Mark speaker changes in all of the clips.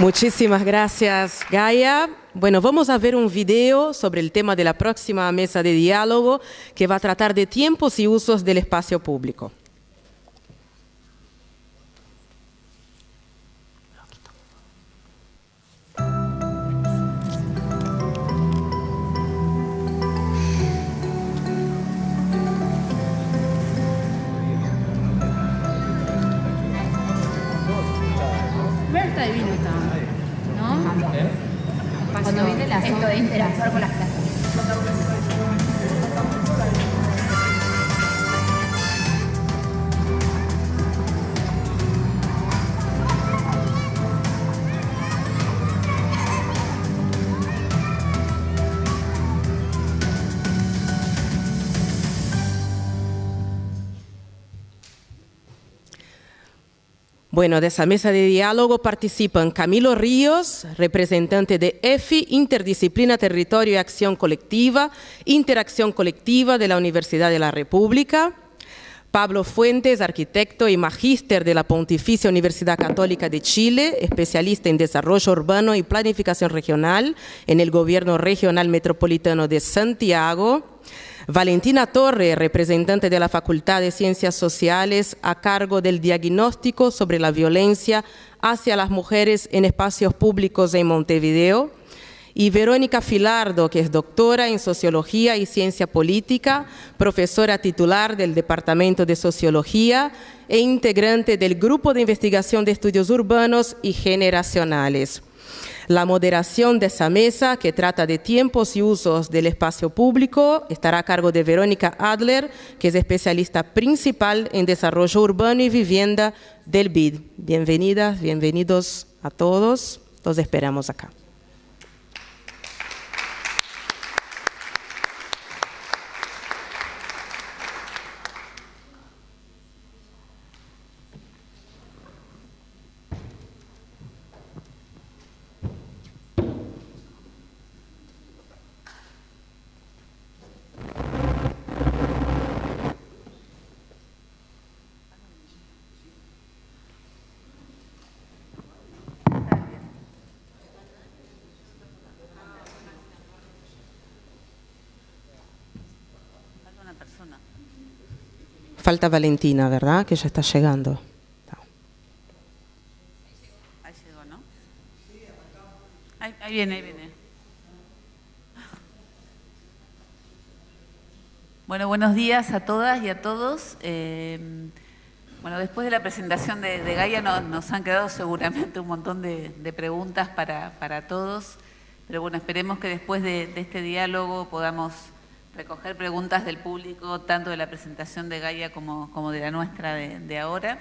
Speaker 1: Muchísimas gracias, Gaia. Bueno, vamos a ver un video sobre el tema de la próxima mesa de diálogo que va a tratar de tiempos y usos del espacio público.
Speaker 2: Está divino, ¿no? Cuando viene esto de interactuar con las clases.
Speaker 1: Bueno, de esa mesa de diálogo participan Camilo Ríos, representante de EFI, Interdisciplina, Territorio y Acción Colectiva, Interacción Colectiva de la Universidad de la República; Pablo Fuentes, arquitecto y magíster de la Pontificia Universidad Católica de Chile, especialista en desarrollo urbano y planificación regional en el Gobierno Regional Metropolitano de Santiago; Valentina Torre, representante de la Facultad de Ciencias Sociales a cargo del diagnóstico sobre la violencia hacia las mujeres en espacios públicos en Montevideo; y Verónica Filardo, que es doctora en Sociología y Ciencia Política, profesora titular del Departamento de Sociología e integrante del Grupo de Investigación de Estudios Urbanos y Generacionales. La moderación de esa mesa, que trata de tiempos y usos del espacio público, estará a cargo de Verónica Adler, que es especialista principal en desarrollo urbano y vivienda del BID. Bienvenidas, bienvenidos a todos. Los esperamos acá. Falta Valentina, ¿verdad? Que ya está llegando.
Speaker 3: Ahí llegó, ¿no? Ahí viene, ahí viene. Bueno, buenos días a todas y a todos. Bueno, después de la presentación de Gaia nos han quedado seguramente un montón de preguntas para todos, pero bueno, esperemos que después de este diálogo podamos recoger preguntas del público, tanto de la presentación de Gaia como de la nuestra de ahora.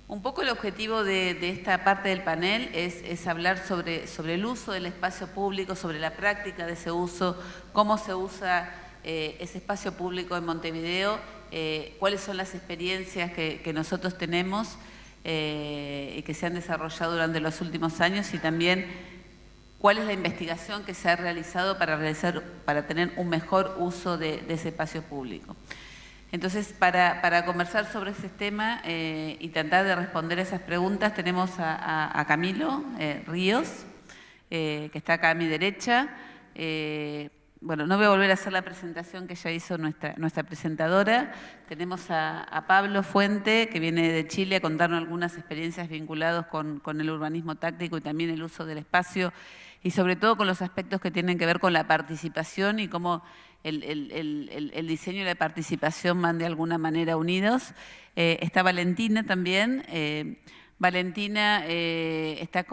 Speaker 3: Un poco el objetivo de esta parte del panel es hablar sobre el uso del espacio público, sobre la práctica de ese uso, cómo se usa ese espacio público en Montevideo, cuáles son las experiencias que nosotros tenemos y que se han desarrollado durante los últimos años, y también cuál es la investigación que se ha realizado para tener un mejor uso de ese espacio público. Entonces, para conversar sobre ese tema y tratar de responder esas preguntas, tenemos a Camilo Ríos, que está acá a mi derecha. Bueno, no voy a volver a hacer la presentación que ya hizo nuestra presentadora. Tenemos a Pablo Fuente, que viene de Chile a contarnos algunas experiencias vinculadas con el urbanismo táctico y también el uso del espacio, y sobre todo con los aspectos que tienen que ver con la participación y cómo el diseño y la participación van de alguna manera unidos. Está Valentina también. Valentina está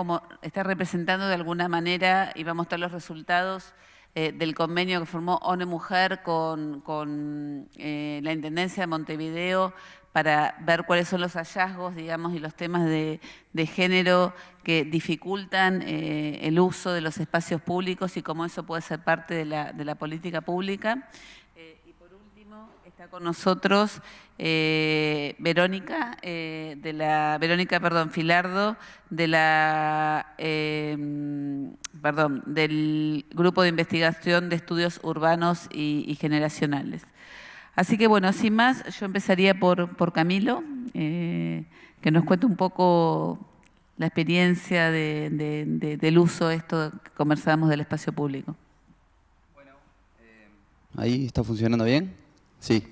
Speaker 3: representando de alguna manera, y va a mostrar los resultados del convenio que formó ONE Mujer con la Intendencia de Montevideo, para ver cuáles son los hallazgos, digamos, y los temas de género que dificultan el uso de los espacios públicos y cómo eso puede ser parte de la política pública. Y por último, está con nosotros Verónica Filardo, del Grupo de Investigación de Estudios Urbanos y Generacionales. Así que bueno, sin más, yo empezaría por Camilo, que nos cuente un poco la experiencia del uso de esto que conversábamos del espacio público.
Speaker 4: Bueno, ¿ahí está funcionando bien? Sí.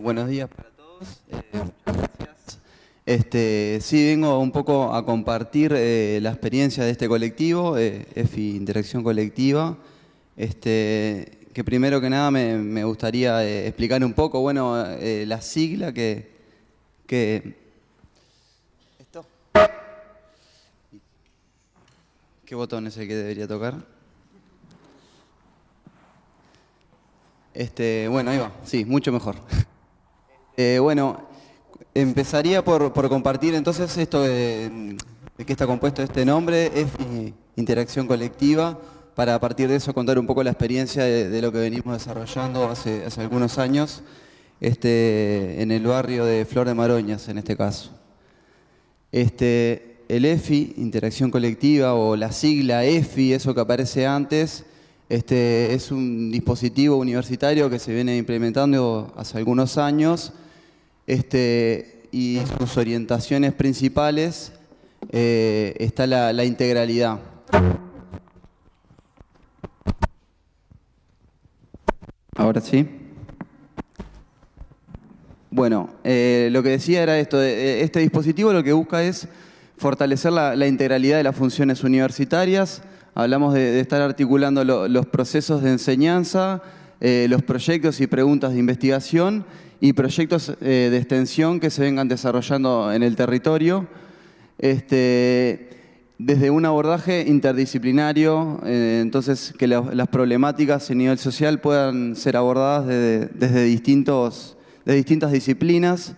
Speaker 4: Buenos días para todos. Muchas gracias. Sí, vengo un poco a compartir la experiencia de este colectivo, EFI Interacción Colectiva. Que primero que nada me gustaría explicar un poco, bueno, la sigla que ¿Esto? ¿Qué botón es el que debería tocar? Bueno, ahí va, sí, mucho mejor. Bueno, empezaría por compartir entonces esto de qué está compuesto este nombre, EFI Interacción Colectiva, para a partir de eso contar un poco la experiencia de lo que venimos desarrollando hace algunos años en el barrio de Flor de Maroñas, en este caso. El EFI, Interacción Colectiva, o la sigla EFI, eso que aparece antes, es un dispositivo universitario que se viene implementando hace algunos años, y sus orientaciones principales está la integralidad. Ahora sí. Bueno, lo que decía era esto, este dispositivo lo que busca es fortalecer la integralidad de las funciones universitarias. Hablamos de estar articulando los procesos de enseñanza, los proyectos y preguntas de investigación y proyectos de extensión que se vengan desarrollando en el territorio. Desde un abordaje interdisciplinario, entonces que las problemáticas a nivel social puedan ser abordadas desde distintas disciplinas,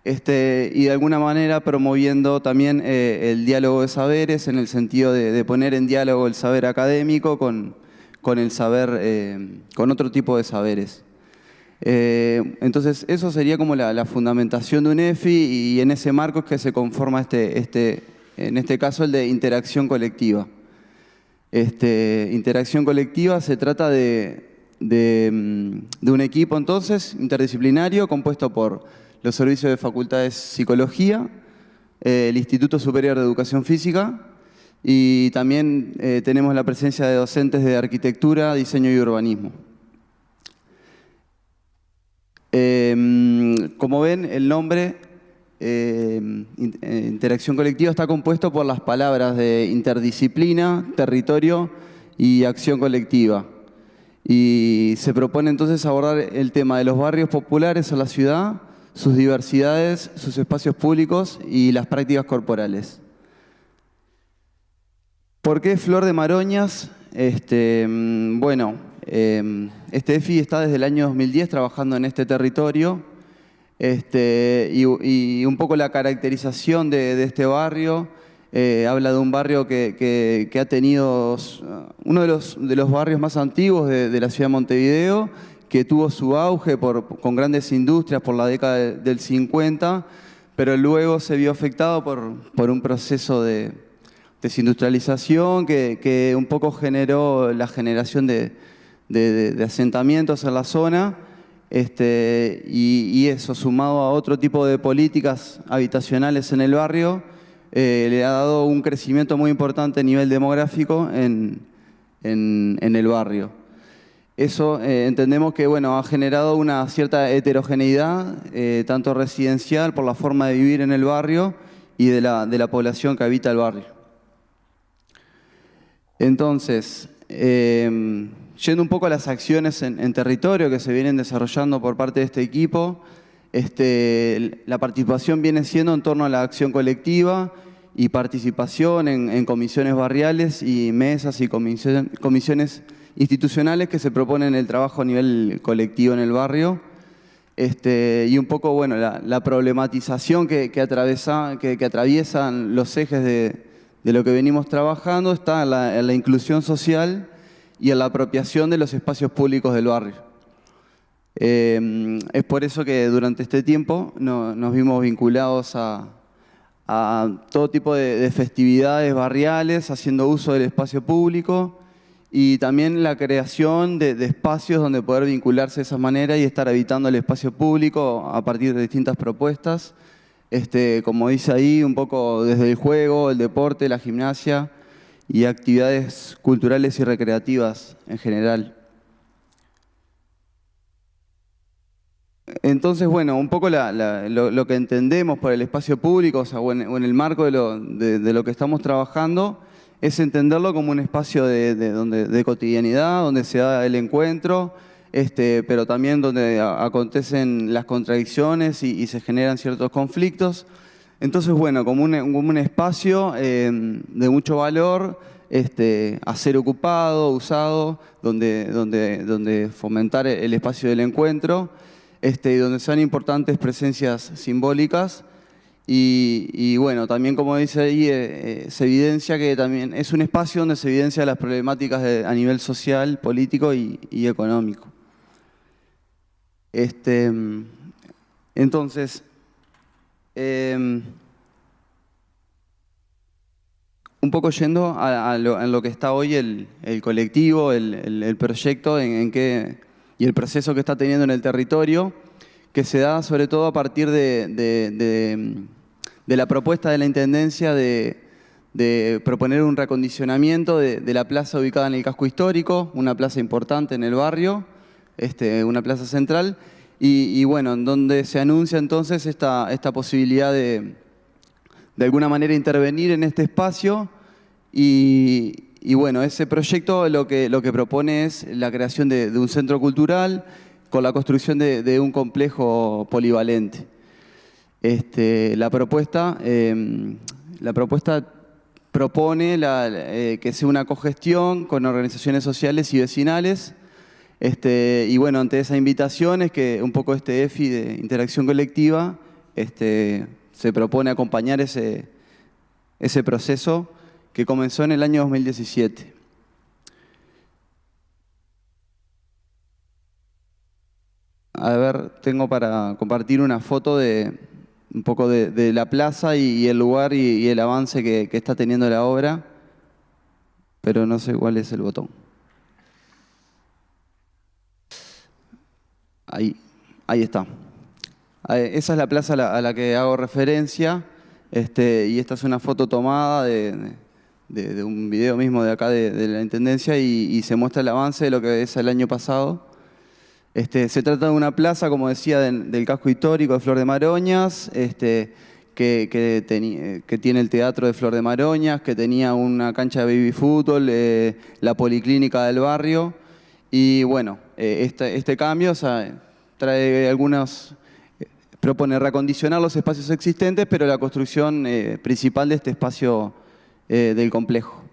Speaker 4: y de alguna manera promoviendo también el diálogo de saberes en el sentido de poner en diálogo el saber académico con el saber, con otro tipo de saberes. Entonces eso sería como la fundamentación de un EFI, y en ese marco es que se conforma en este caso el de interacción colectiva. Interacción colectiva se trata de un equipo entonces interdisciplinario compuesto por los servicios de facultades Psicología, el Instituto Superior de Educación Física, y también tenemos la presencia de docentes de Arquitectura, Diseño y Urbanismo. Como ven, el nombre Interacción Colectiva está compuesto por las palabras de interdisciplina, territorio y acción colectiva. Y se propone entonces abordar el tema de los barrios populares en la ciudad, sus diversidades, sus espacios públicos y las prácticas corporales. ¿Por qué Flor de Maroñas? Bueno, este EFI está desde el año 2010 trabajando en este territorio, y un poco la caracterización de este barrio habla de un barrio que ha tenido uno de los barrios más antiguos de la ciudad de Montevideo, que tuvo su auge con grandes industrias por la década del 50, pero luego se vio afectado por un proceso de desindustrialización que un poco generó la generación de asentamientos en la zona, y eso, sumado a otro tipo de políticas habitacionales en el barrio, le ha dado un crecimiento muy importante a nivel demográfico en el barrio. Eso entendemos que bueno, ha generado una cierta heterogeneidad, tanto residencial por la forma de vivir en el barrio y de la población que habita el barrio. Entonces, yendo un poco a las acciones en territorio que se vienen desarrollando por parte de este equipo, la participación viene siendo en torno a la acción colectiva y participación en comisiones barriales y mesas y comisiones institucionales que se proponen el trabajo a nivel colectivo en el barrio, y un poco bueno, la problematización que atraviesan los ejes de lo que venimos trabajando está en la inclusión social y en la apropiación de los espacios públicos del barrio. Es por eso que durante este tiempo nos vimos vinculados a todo tipo de festividades barriales, haciendo uso del espacio público y también la creación de espacios donde poder vincularse de esa manera y estar habitando el espacio público a partir de distintas propuestas, como dice ahí, un poco desde el juego, el deporte, la gimnasia y actividades culturales y recreativas en general. Entonces, bueno, un poco lo que entendemos por el espacio público, o sea, o en el marco de lo que estamos trabajando, es entenderlo como un espacio de cotidianidad, donde se da el encuentro, pero también donde acontecen las contradicciones y se generan ciertos conflictos. Entonces, bueno, como un espacio de mucho valor, a ser ocupado, usado, donde fomentar el espacio del encuentro, y donde sean importantes presencias simbólicas. Y bueno, también como dice ahí, se evidencia que también es un espacio donde se evidencian las problemáticas a nivel social, político y económico. Entonces, un poco yendo a lo que está hoy el colectivo, el proyecto y el proceso que está teniendo en el territorio, que se da sobre todo a partir de la propuesta de la Intendencia de proponer un reacondicionamiento de la plaza ubicada en el casco histórico, una plaza importante en el barrio, una plaza central, y bueno, en donde se anuncia entonces esta posibilidad de alguna manera intervenir en este espacio y bueno, ese proyecto lo que propone es la creación de un centro cultural con la construcción de un complejo polivalente. La propuesta propone que sea una cogestión con organizaciones sociales y vecinales. Y bueno, ante esa invitación es que un poco EFI de interacción colectiva se propone acompañar ese proceso que comenzó en el año 2017. A ver, tengo para compartir una foto un poco de la plaza y el lugar y el avance que está teniendo la obra, pero no sé cuál es el botón. Ahí está. Esa es la plaza a la que hago referencia, y esta es una foto tomada de un video mismo de acá de la Intendencia y se muestra el avance de lo que es el año pasado. Se trata de una plaza, como decía, del casco histórico de Flor de Maroñas, que tiene el teatro de Flor de Maroñas, que tenía una cancha de baby fútbol, la policlínica del barrio. Y bueno, este cambio, o sea, propone reacondicionar los espacios existentes, pero la construcción principal de este espacio del complejo.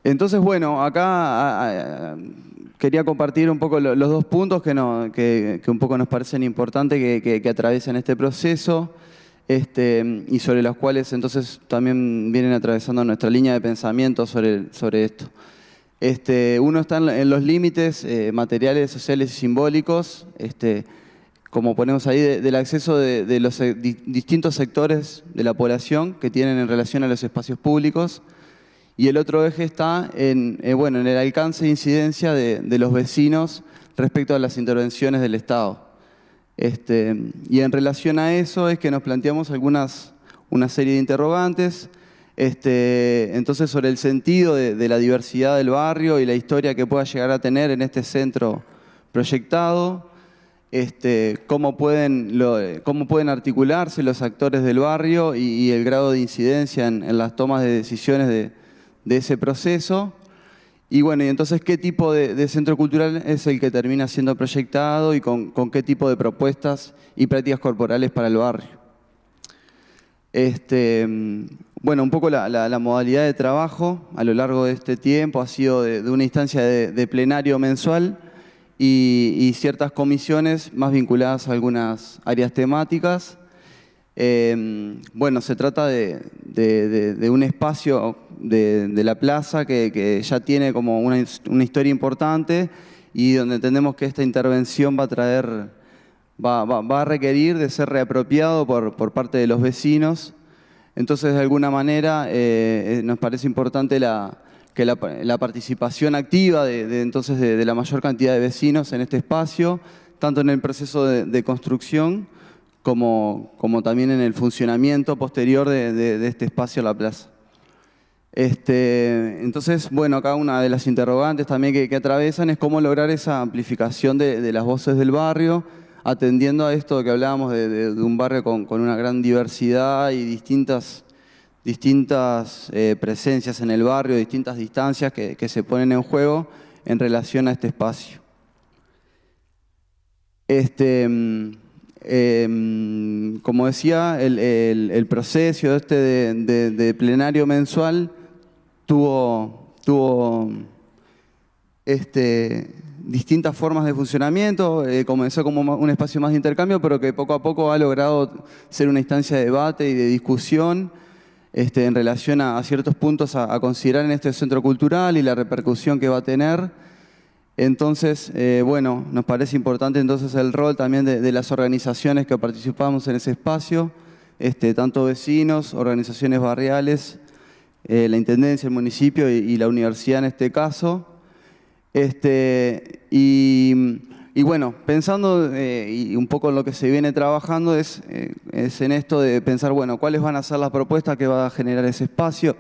Speaker 4: Entonces, bueno, acá quería compartir un poco los dos puntos que un poco nos parecen importantes que atraviesan este proceso y sobre los cuales entonces también vienen atravesando nuestra línea de pensamiento sobre esto. Uno está en los límites materiales, sociales y simbólicos, como ponemos ahí, del acceso de los distintos sectores de la población que tienen en relación a los espacios públicos. Y el otro eje está en el alcance e incidencia de los vecinos respecto a las intervenciones del Estado. Y en relación a eso es que nos planteamos una serie de interrogantes. Entonces, sobre el sentido de la diversidad del barrio y la historia que pueda llegar a tener en este centro proyectado, cómo pueden articularse los actores del barrio y el grado de incidencia en las tomas de decisiones de ese proceso. Y bueno, y entonces, ¿qué tipo de centro cultural es el que termina siendo proyectado y con qué tipo de propuestas y prácticas corporales para el barrio? Bueno, un poco la modalidad de trabajo a lo largo de este tiempo ha sido de una instancia de plenario mensual y ciertas comisiones más vinculadas a algunas áreas temáticas. Bueno, se trata de un espacio de la plaza que ya tiene como una historia importante y donde entendemos que esta intervención va a requerir de ser reapropiado por parte de los vecinos. Entonces, de alguna manera, nos parece importante la participación activa de la mayor cantidad de vecinos en este espacio, tanto en el proceso de construcción como también en el funcionamiento posterior de este espacio La Plaza. Entonces, bueno, acá una de las interrogantes también que atraviesan es cómo lograr esa amplificación de las voces del barrio, atendiendo a esto que hablábamos de un barrio con una gran diversidad y distintas presencias en el barrio, distintas distancias que se ponen en juego en relación a este espacio. Como decía, el proceso de plenario mensual tuvo distintas formas de funcionamiento. Comenzó como un espacio más de intercambio, pero que poco a poco ha logrado ser una instancia de debate y de discusión en relación a ciertos puntos a considerar en este centro cultural y la repercusión que va a tener. Entonces, bueno, nos parece importante entonces el rol también de las organizaciones que participamos en ese espacio, tanto vecinos, organizaciones barriales, la Intendencia, el municipio y la universidad en este caso. Y bueno, pensando y un poco en lo que se viene trabajando es en esto de pensar, bueno, cuáles van a ser las propuestas que va a generar ese espacio,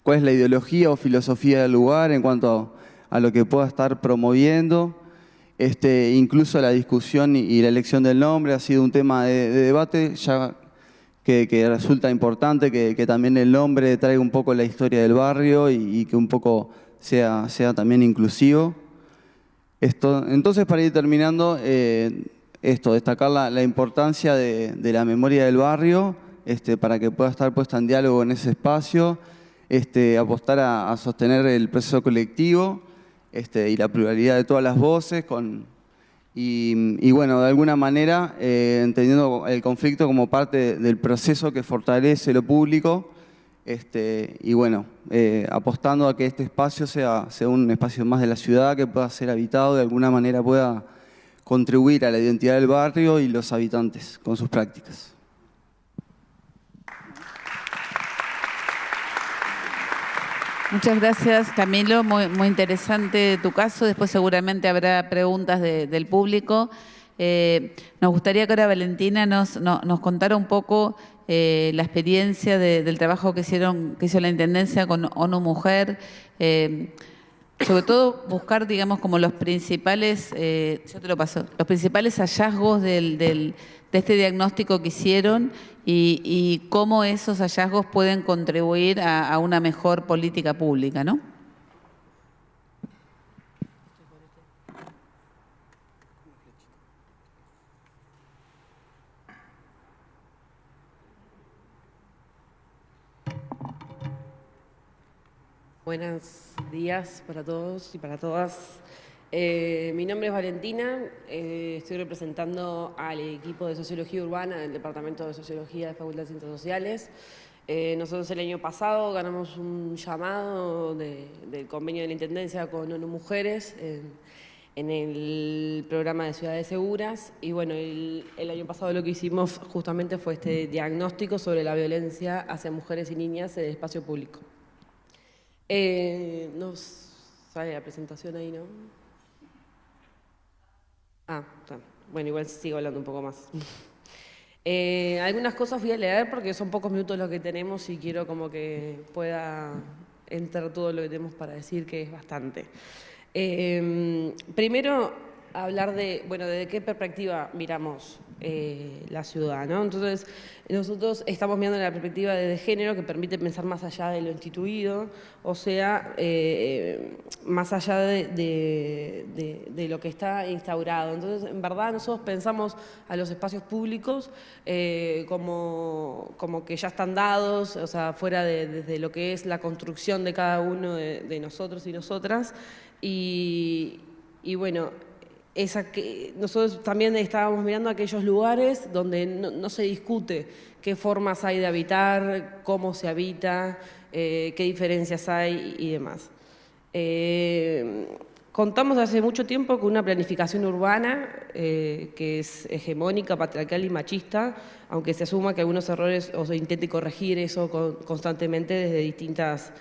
Speaker 4: cuál es la ideología o filosofía del lugar en cuanto a lo que pueda estar promoviendo. Incluso la discusión y la elección del nombre ha sido un tema de debate, ya que resulta importante que también el nombre traiga un poco la historia del barrio y que un poco sea también inclusivo. Entonces, para ir terminando, destacar la importancia de la memoria del barrio, para que pueda estar puesta en diálogo en ese espacio, apostar a sostener el proceso colectivo y la pluralidad de todas las voces, y bueno, de alguna manera, entendiendo el conflicto como parte del proceso que fortalece lo público, y bueno, apostando a que este espacio sea un espacio más de la ciudad, que pueda ser habitado, de alguna manera pueda contribuir a la identidad del barrio y los habitantes con sus prácticas.
Speaker 3: Muchas gracias, Camilo. Muy interesante tu caso. Después seguramente habrá preguntas del público. Nos gustaría que ahora Valentina nos contara un poco la experiencia del trabajo que hizo la Intendencia con ONU Mujer. Sobre todo buscar, digamos, como los principales, yo te lo paso, los principales hallazgos de este diagnóstico que hicieron y cómo esos hallazgos pueden contribuir a una mejor política pública, ¿no?
Speaker 5: Buenos días para todos y para todas. Mi nombre es Valentina, estoy representando al equipo de Sociología Urbana del Departamento de Sociología de Facultad de Ciencias Sociales. Nosotros el año pasado ganamos un llamado del convenio de la Intendencia con ONU Mujeres en el programa de Ciudades Seguras, y bueno, el año pasado lo que hicimos justamente fue este diagnóstico sobre la violencia hacia mujeres y niñas en el espacio público. Nos sale la presentación ahí, ¿no? Está. Bueno, igual sigo hablando un poco más. Algunas cosas voy a leer porque son pocos minutos los que tenemos y quiero como que pueda entrar todo lo que tenemos para decir, que es bastante. Primero, hablar de qué perspectiva miramos la ciudad, ¿no? Entonces, nosotros estamos mirando la perspectiva de género, que permite pensar más allá de lo instituido, o sea, más allá de lo que está instaurado. Entonces, en verdad, nosotros pensamos a los espacios públicos como que ya están dados, o sea, fuera desde lo que es la construcción de cada uno de nosotros y nosotras, y bueno, nosotros también estábamos mirando aquellos lugares donde no se discute qué formas hay de habitar, cómo se habita, qué diferencias hay y demás. Contamos hace mucho tiempo con una planificación urbana que es hegemónica, patriarcal y machista, aunque se asuma que algunos errores o se intente corregir eso constantemente desde distintas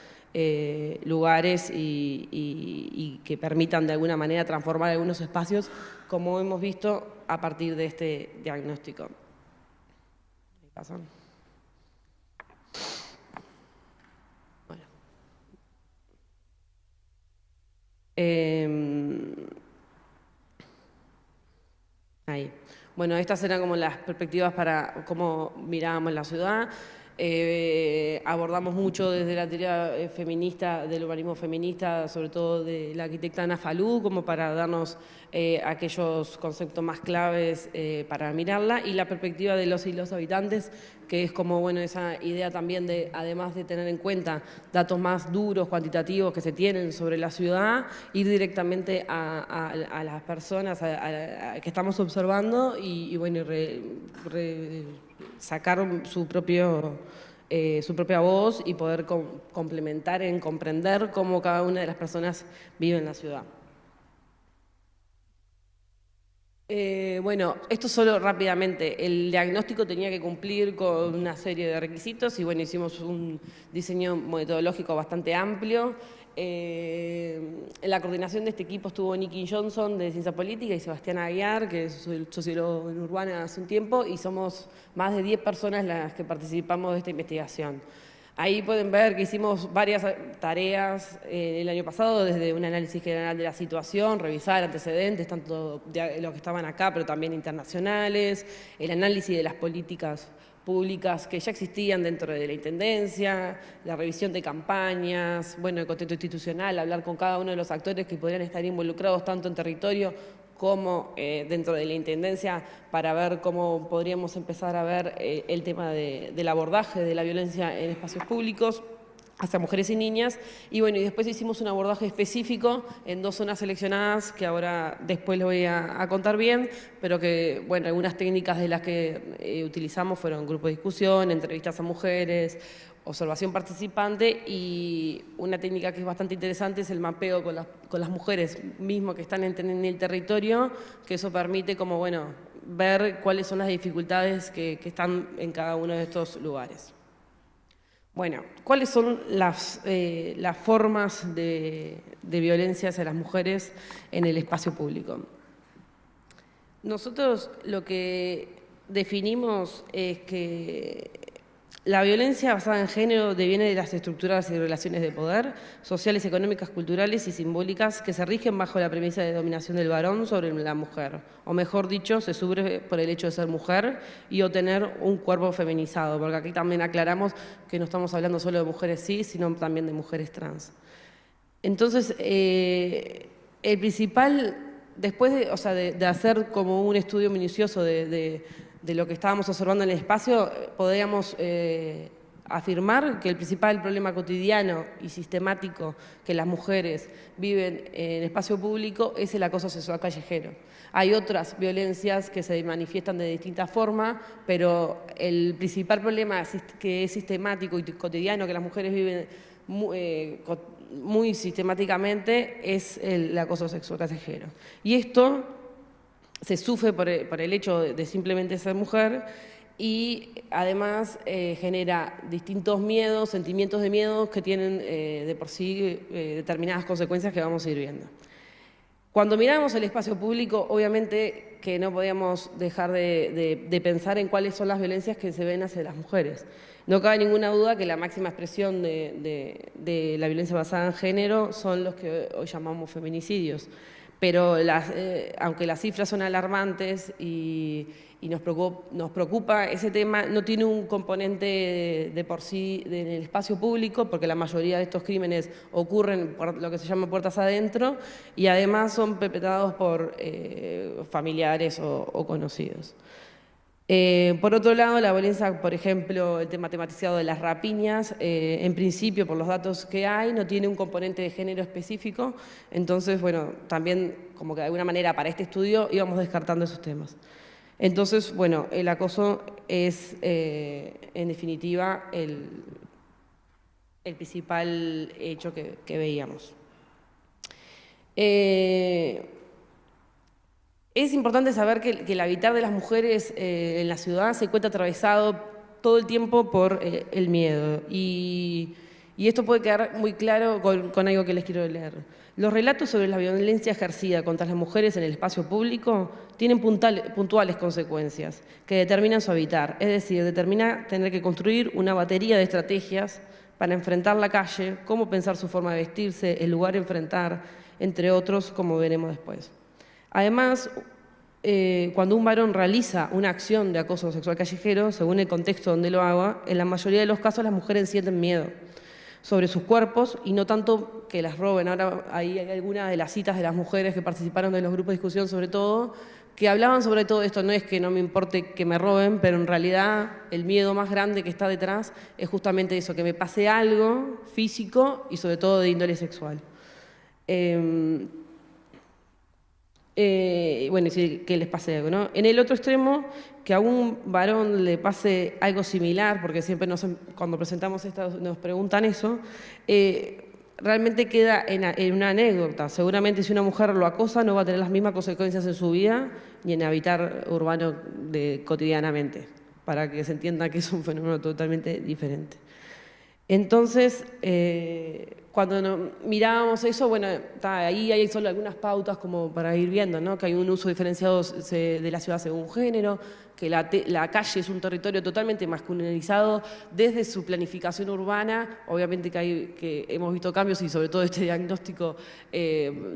Speaker 5: lugares y que permitan de alguna manera transformar algunos espacios, como hemos visto a partir de este diagnóstico. Pasan. Bueno. Ahí. Bueno, estas eran como las perspectivas para cómo mirábamos la ciudad. Abordamos mucho desde la teoría feminista, del urbanismo feminista, sobre todo de la arquitecta Ana Falú, como para darnos aquellos conceptos más claves para mirarla, y la perspectiva de los y los habitantes, que es como, bueno, esa idea también de, además de tener en cuenta datos más duros, cuantitativos que se tienen sobre la ciudad, ir directamente a las personas que estamos observando y bueno, sacar su propia voz y poder complementar en comprender cómo cada una de las personas vive en la ciudad. Bueno, esto solo rápidamente. El diagnóstico tenía que cumplir con una serie de requisitos y bueno, hicimos un diseño metodológico bastante amplio. En la coordinación de este equipo estuvo Nicky Johnson de Ciencia Política y Sebastián Aguiar, que es sociólogo en Urbana hace un tiempo, y somos más de 10 personas las que participamos de esta investigación. Ahí pueden ver que hicimos varias tareas el año pasado, desde un análisis general de la situación, revisar antecedentes, tanto de los que estaban acá, pero también internacionales, el análisis de las políticas públicas que ya existían dentro de la Intendencia, la revisión de campañas, bueno, el contexto institucional, hablar con cada uno de los actores que podrían estar involucrados tanto en territorio como dentro de la Intendencia, para ver cómo podríamos empezar a ver el tema del abordaje de la violencia en espacios públicos hacia mujeres y niñas. Y bueno, y después hicimos un abordaje específico en 2 zonas seleccionadas, que ahora después lo voy a contar bien, pero que, bueno, algunas técnicas de las que utilizamos fueron grupo de discusión, entrevistas a mujeres, observación participante, y una técnica que es bastante interesante es el mapeo con las mujeres mismo que están en el territorio, que eso permite como, bueno, ver cuáles son las dificultades que están en cada uno de estos lugares. Bueno, ¿cuáles son las formas de violencia hacia las mujeres en el espacio público? Nosotros lo que definimos es que la violencia basada en género deviene de las estructuras y relaciones de poder, sociales, económicas, culturales y simbólicas que se rigen bajo la premisa de dominación del varón sobre la mujer, o mejor dicho, se sufre por el hecho de ser mujer y o tener un cuerpo feminizado, porque aquí también aclaramos que no estamos hablando solo de mujeres cis, sino también de mujeres trans. Entonces, el principal, después de hacer como un estudio minucioso de lo que estábamos observando en el espacio, podríamos afirmar que el principal problema cotidiano y sistemático que las mujeres viven en el espacio público es el acoso sexual callejero. Hay otras violencias que se manifiestan de distintas formas, pero el principal problema que es sistemático y cotidiano que las mujeres viven muy sistemáticamente es el acoso sexual callejero. Y esto se sufre por el hecho de simplemente ser mujer, y además genera distintos miedos, sentimientos de miedo que tienen de por sí determinadas consecuencias que vamos a ir viendo. Cuando miramos el espacio público, obviamente que no podíamos dejar de pensar en cuáles son las violencias que se ven hacia las mujeres. No cabe ninguna duda que la máxima expresión de la violencia basada en género son los que hoy llamamos feminicidios. Pero aunque las cifras son alarmantes y nos preocupa ese tema, no tiene un componente de por sí en el espacio público, porque la mayoría de estos crímenes ocurren por lo que se llama puertas adentro, y además son perpetrados por familiares o conocidos. Por otro lado, la violencia, por ejemplo, el tema tematizado de las rapiñas, en principio, por los datos que hay, no tiene un componente de género específico. Entonces, bueno, también como que de alguna manera para este estudio íbamos descartando esos temas. Entonces, bueno, el acoso es, en definitiva, el principal hecho que veíamos. Es importante saber que el habitar de las mujeres en la ciudad se encuentra atravesado todo el tiempo por el miedo. Y esto puede quedar muy claro con algo que les quiero leer. Los relatos sobre la violencia ejercida contra las mujeres en el espacio público tienen puntuales consecuencias que determinan su habitar, es decir, determina tener que construir una batería de estrategias para enfrentar la calle, cómo pensar su forma de vestirse, el lugar a enfrentar, entre otros, como veremos después. Además, cuando un varón realiza una acción de acoso sexual callejero, según el contexto donde lo haga, en la mayoría de los casos las mujeres sienten miedo sobre sus cuerpos y no tanto que las roben. Ahora ahí hay algunas de las citas de las mujeres que participaron de los grupos de discusión sobre todo, que hablaban sobre todo esto. No es que no me importe que me roben, pero en realidad el miedo más grande que está detrás es justamente eso, que me pase algo físico y sobre todo de índole sexual. Bueno, que les pase algo, ¿no? En el otro extremo, que a un varón le pase algo similar, porque siempre cuando presentamos esto nos preguntan eso, realmente queda en una anécdota. Seguramente si una mujer lo acosa no va a tener las mismas consecuencias en su vida ni en habitar urbano cotidianamente, para que se entienda que es un fenómeno totalmente diferente. Entonces, cuando mirábamos eso, bueno, ahí hay solo algunas pautas como para ir viendo, ¿no? Que hay un uso diferenciado de la ciudad según género, que la calle es un territorio totalmente masculinizado desde su planificación urbana. Obviamente que hemos visto cambios y sobre todo este diagnóstico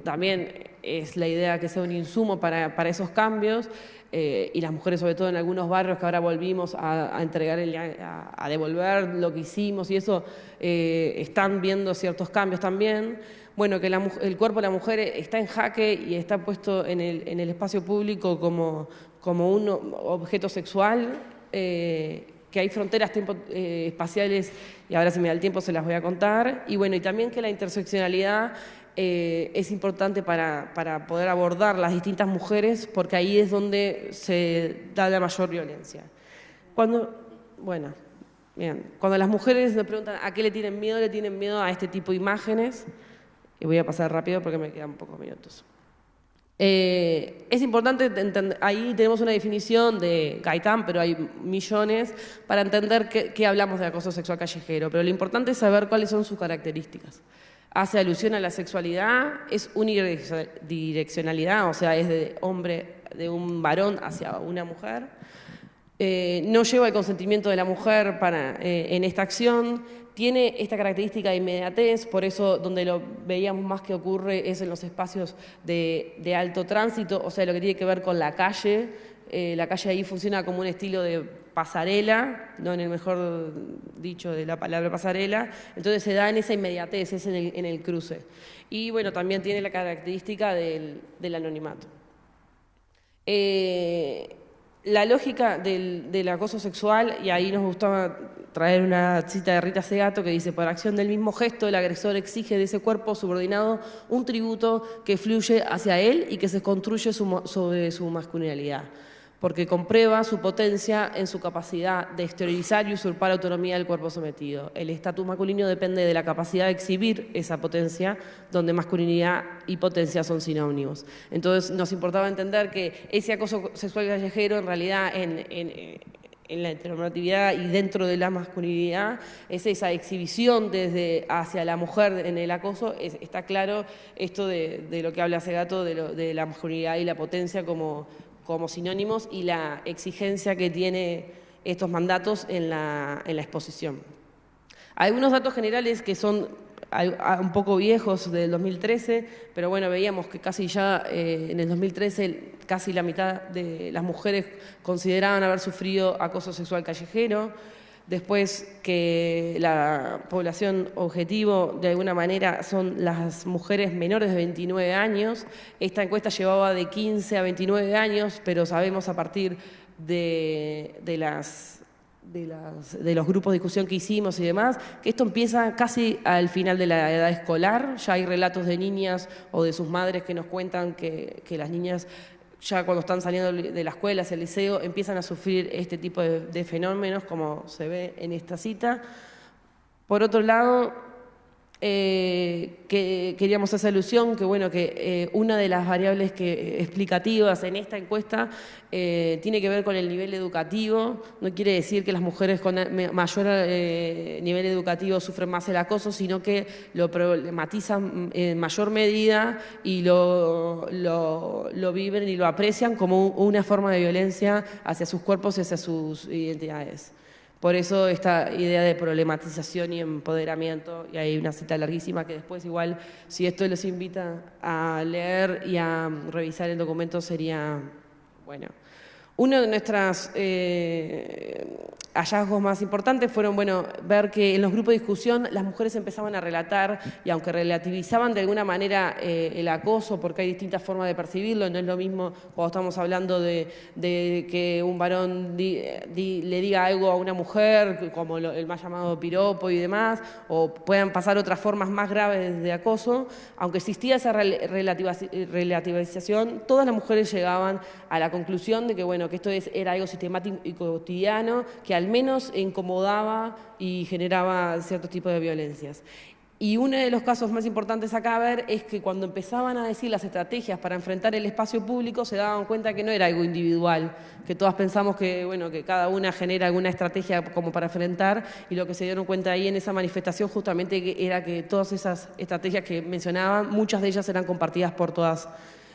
Speaker 5: también es la idea que sea un insumo para esos cambios. Y las mujeres, sobre todo en algunos barrios que ahora volvimos a entregar, a devolver lo que hicimos y eso, están viendo ciertos cambios también. Bueno, que el cuerpo de la mujer está en jaque y está puesto en el espacio público como un objeto sexual, que hay fronteras espaciales, y ahora si me da el tiempo se las voy a contar. Y bueno, y también que la interseccionalidad es importante para poder abordar las distintas mujeres, porque ahí es donde se da la mayor violencia. Cuando las mujeres me preguntan a qué le tienen miedo a este tipo de imágenes, y voy a pasar rápido porque me quedan pocos minutos. Es importante entender, ahí tenemos una definición de Gaitán, pero hay millones, para entender qué hablamos de acoso sexual callejero, pero lo importante es saber cuáles son sus características. Hace alusión a la sexualidad, es unidireccionalidad, o sea, es de un varón hacia una mujer. No lleva el consentimiento de la mujer en esta acción, tiene esta característica de inmediatez, por eso donde lo veíamos más que ocurre es en los espacios de alto tránsito, o sea, lo que tiene que ver con la calle. La calle ahí funciona como un estilo de pasarela, no en el mejor dicho de la palabra pasarela, entonces se da en esa inmediatez, es en el cruce. Y bueno, también tiene la característica del anonimato. La lógica del acoso sexual, y ahí nos gustaba traer una cita de Rita Segato que dice: por acción del mismo gesto, el agresor exige de ese cuerpo subordinado un tributo que fluye hacia él y que se construye sobre su masculinidad, porque comprueba su potencia en su capacidad de exteriorizar y usurpar autonomía del cuerpo sometido. El estatus masculino depende de la capacidad de exhibir esa potencia, donde masculinidad y potencia son sinónimos. Entonces nos importaba entender que ese acoso sexual callejero en realidad en la heteronormatividad y dentro de la masculinidad es esa exhibición hacia la mujer en el acoso. Está claro esto de lo que habla Segato, de la masculinidad y la potencia como sinónimos, y la exigencia que tiene estos mandatos en la exposición. Algunos datos generales que son un poco viejos del 2013, pero bueno, veíamos que casi ya en el 2013 casi la mitad de las mujeres consideraban haber sufrido acoso sexual callejero. Después, que la población objetivo de alguna manera son las mujeres menores de 29 años. Esta encuesta llevaba de 15 a 29 años, pero sabemos a partir de los grupos de discusión que hicimos y demás, que esto empieza casi al final de la edad escolar. Ya hay relatos de niñas o de sus madres que nos cuentan que las niñas, ya cuando están saliendo de la escuela hacia el liceo, empiezan a sufrir este tipo de fenómenos, como se ve en esta cita. Por otro lado, que queríamos hacer alusión, que bueno, que una de las variables explicativas en esta encuesta tiene que ver con el nivel educativo. No quiere decir que las mujeres con mayor nivel educativo sufren más el acoso, sino que lo problematizan en mayor medida y lo viven y lo aprecian como una forma de violencia hacia sus cuerpos y hacia sus identidades. Por eso esta idea de problematización y empoderamiento, y hay una cita larguísima que después igual, si esto les invita a leer y a revisar el documento, sería, bueno. Uno de nuestros hallazgos más importantes fueron, bueno, ver que en los grupos de discusión las mujeres empezaban a relatar, y aunque relativizaban de alguna manera el acoso, porque hay distintas formas de percibirlo, no es lo mismo cuando estamos hablando de que un varón le diga algo a una mujer, como el más llamado piropo y demás, o puedan pasar otras formas más graves de acoso. Aunque existía esa relativización, todas las mujeres llegaban a la conclusión de que, bueno, que esto era algo sistemático y cotidiano, que al menos incomodaba y generaba ciertos tipos de violencias. Y uno de los casos más importantes acá a ver es que cuando empezaban a decir las estrategias para enfrentar el espacio público, se daban cuenta que no era algo individual, que todas pensamos que, bueno, que cada una genera alguna estrategia como para enfrentar, y lo que se dieron cuenta ahí en esa manifestación justamente era que todas esas estrategias que mencionaban, muchas de ellas eran compartidas por todas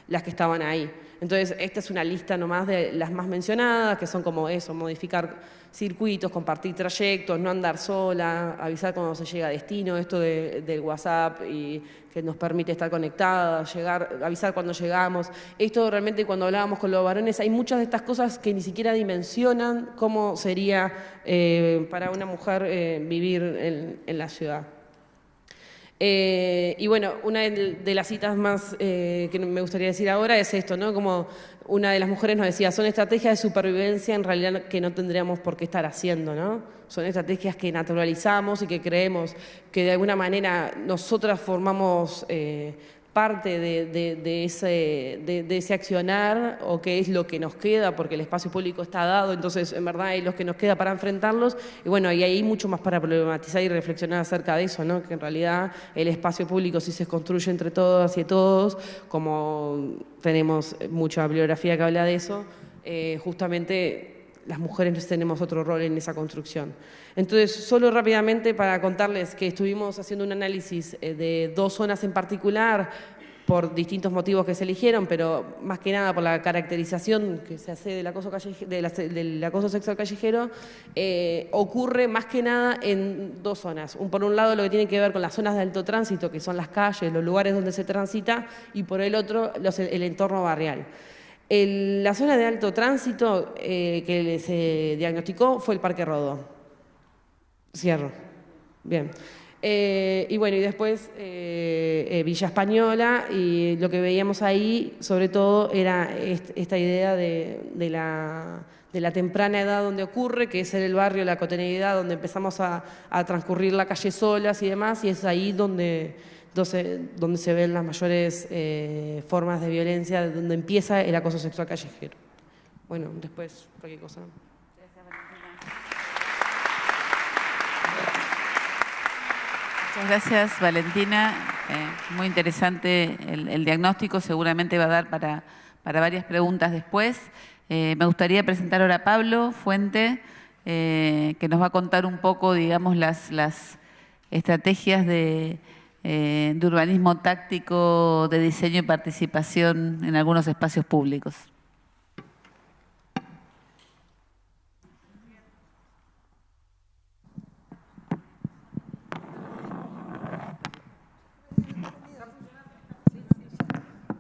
Speaker 5: las que estaban ahí. Entonces, esta es una lista nomás de las más mencionadas, que son como eso: modificar circuitos, compartir trayectos, no andar sola, avisar cuando se llega a destino, esto del WhatsApp y que nos permite estar conectadas, avisar cuando llegamos. Esto realmente, cuando hablábamos con los varones, hay muchas de estas cosas que ni siquiera dimensionan cómo sería para una mujer vivir en la ciudad. Y bueno, una de las citas más que me gustaría decir ahora es esto, ¿no? Como una de las mujeres nos decía, son estrategias de supervivencia en realidad que no tendríamos por qué estar haciendo, ¿no? Son estrategias que naturalizamos y que creemos que de alguna manera nosotras formamos parte de ese accionar, o que es lo que nos queda porque el espacio público está dado, entonces en verdad es lo que nos queda para enfrentarlos. Y bueno, y hay mucho más para problematizar y reflexionar acerca de eso, ¿no? Que en realidad el espacio público, si se construye entre todas y todos, como tenemos mucha bibliografía que habla de eso, justamente las mujeres tenemos otro rol en esa construcción. Entonces, solo rápidamente para contarles que estuvimos haciendo un análisis de 2 zonas en particular, por distintos motivos que se eligieron, pero más que nada por la caracterización que se hace del acoso sexual callejero, ocurre más que nada en 2 zonas. Por un lado, lo que tiene que ver con las zonas de alto tránsito, que son las calles, los lugares donde se transita, y por el otro, el entorno barrial. La zona de alto tránsito que se diagnosticó fue el Parque Rodó. Cierro. Bien. Y bueno, y después Villa Española, y lo que veíamos ahí, sobre todo, era esta idea de la temprana edad donde ocurre, que es en el barrio, la cotidianidad, donde empezamos a transcurrir la calle solas y demás, y es ahí donde se ven las mayores formas de violencia, donde empieza el acoso sexual callejero. Bueno, después cualquier cosa.
Speaker 3: Muchas gracias, Valentina. Muy interesante el diagnóstico, seguramente va a dar para varias preguntas después. Me gustaría presentar ahora a Pablo Fuente, que nos va a contar un poco, digamos, las estrategias de urbanismo táctico, de diseño y participación en algunos espacios públicos.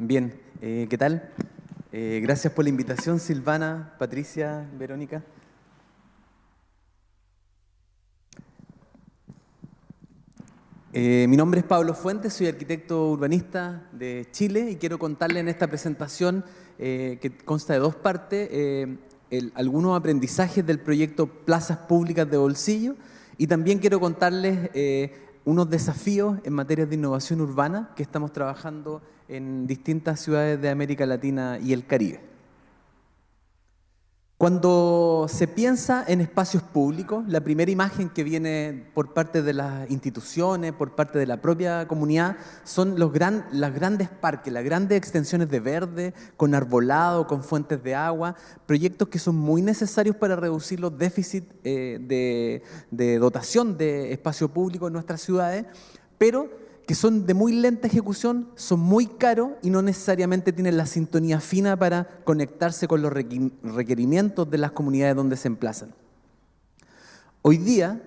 Speaker 6: Bien, ¿qué tal? Gracias por la invitación, Silvana, Patricia, Verónica. Mi nombre es Pablo Fuentes, soy arquitecto urbanista de Chile y quiero contarle en esta presentación, que consta de 2 partes, algunos aprendizajes del proyecto Plazas Públicas de Bolsillo, y también quiero contarles unos desafíos en materia de innovación urbana que estamos trabajando en distintas ciudades de América Latina y el Caribe. Cuando se piensa en espacios públicos, la primera imagen que viene por parte de las instituciones, por parte de la propia comunidad, son los grandes parques, las grandes extensiones de verde, con arbolado, con fuentes de agua, proyectos que son muy necesarios para reducir los déficits de dotación de espacio público en nuestras ciudades, pero que son de muy lenta ejecución, son muy caros y no necesariamente tienen la sintonía fina para conectarse con los requerimientos de las comunidades donde se emplazan. Hoy día,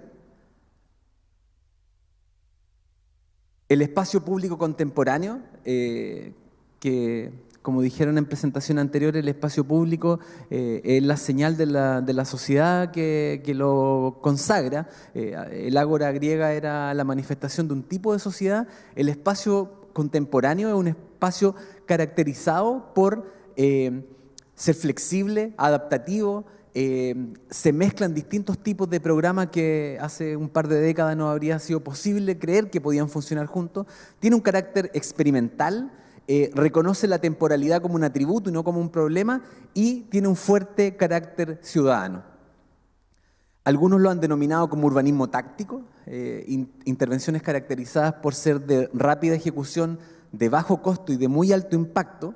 Speaker 6: el espacio público contemporáneo, que como dijeron en presentación anterior, el espacio público es la señal de la sociedad que lo consagra. El ágora griega era la manifestación de un tipo de sociedad. El espacio contemporáneo es un espacio caracterizado por ser flexible, adaptativo. Se mezclan distintos tipos de programas que hace un par de décadas no habría sido posible creer que podían funcionar juntos. Tiene un carácter experimental. Reconoce la temporalidad como un atributo y no como un problema, y tiene un fuerte carácter ciudadano. Algunos lo han denominado como urbanismo táctico, intervenciones caracterizadas por ser de rápida ejecución, de bajo costo y de muy alto impacto.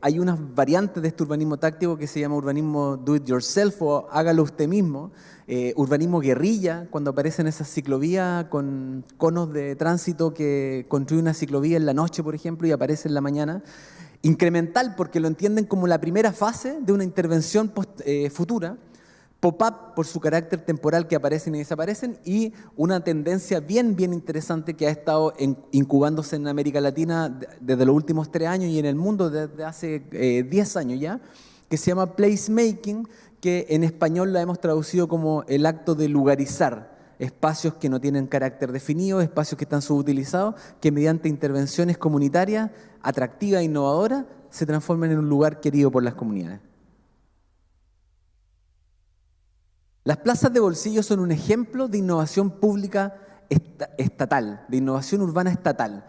Speaker 6: Hay unas variantes de este urbanismo táctico que se llama urbanismo do it yourself o hágalo usted mismo, urbanismo guerrilla, cuando aparecen esas ciclovías con conos de tránsito que construyen una ciclovía en la noche, por ejemplo, y aparece en la mañana. Incremental, porque lo entienden como la primera fase de una intervención futura. Pop-up, por su carácter temporal, que aparecen y desaparecen, y una tendencia bien interesante que ha estado incubándose en América Latina desde los últimos 3 años y en el mundo desde hace 10 años ya, que se llama placemaking, que en español la hemos traducido como el acto de lugarizar espacios que no tienen carácter definido, espacios que están subutilizados, que mediante intervenciones comunitarias atractivas e innovadoras se transforman en un lugar querido por las comunidades. Las plazas de bolsillo son un ejemplo de innovación pública estatal, de innovación urbana estatal,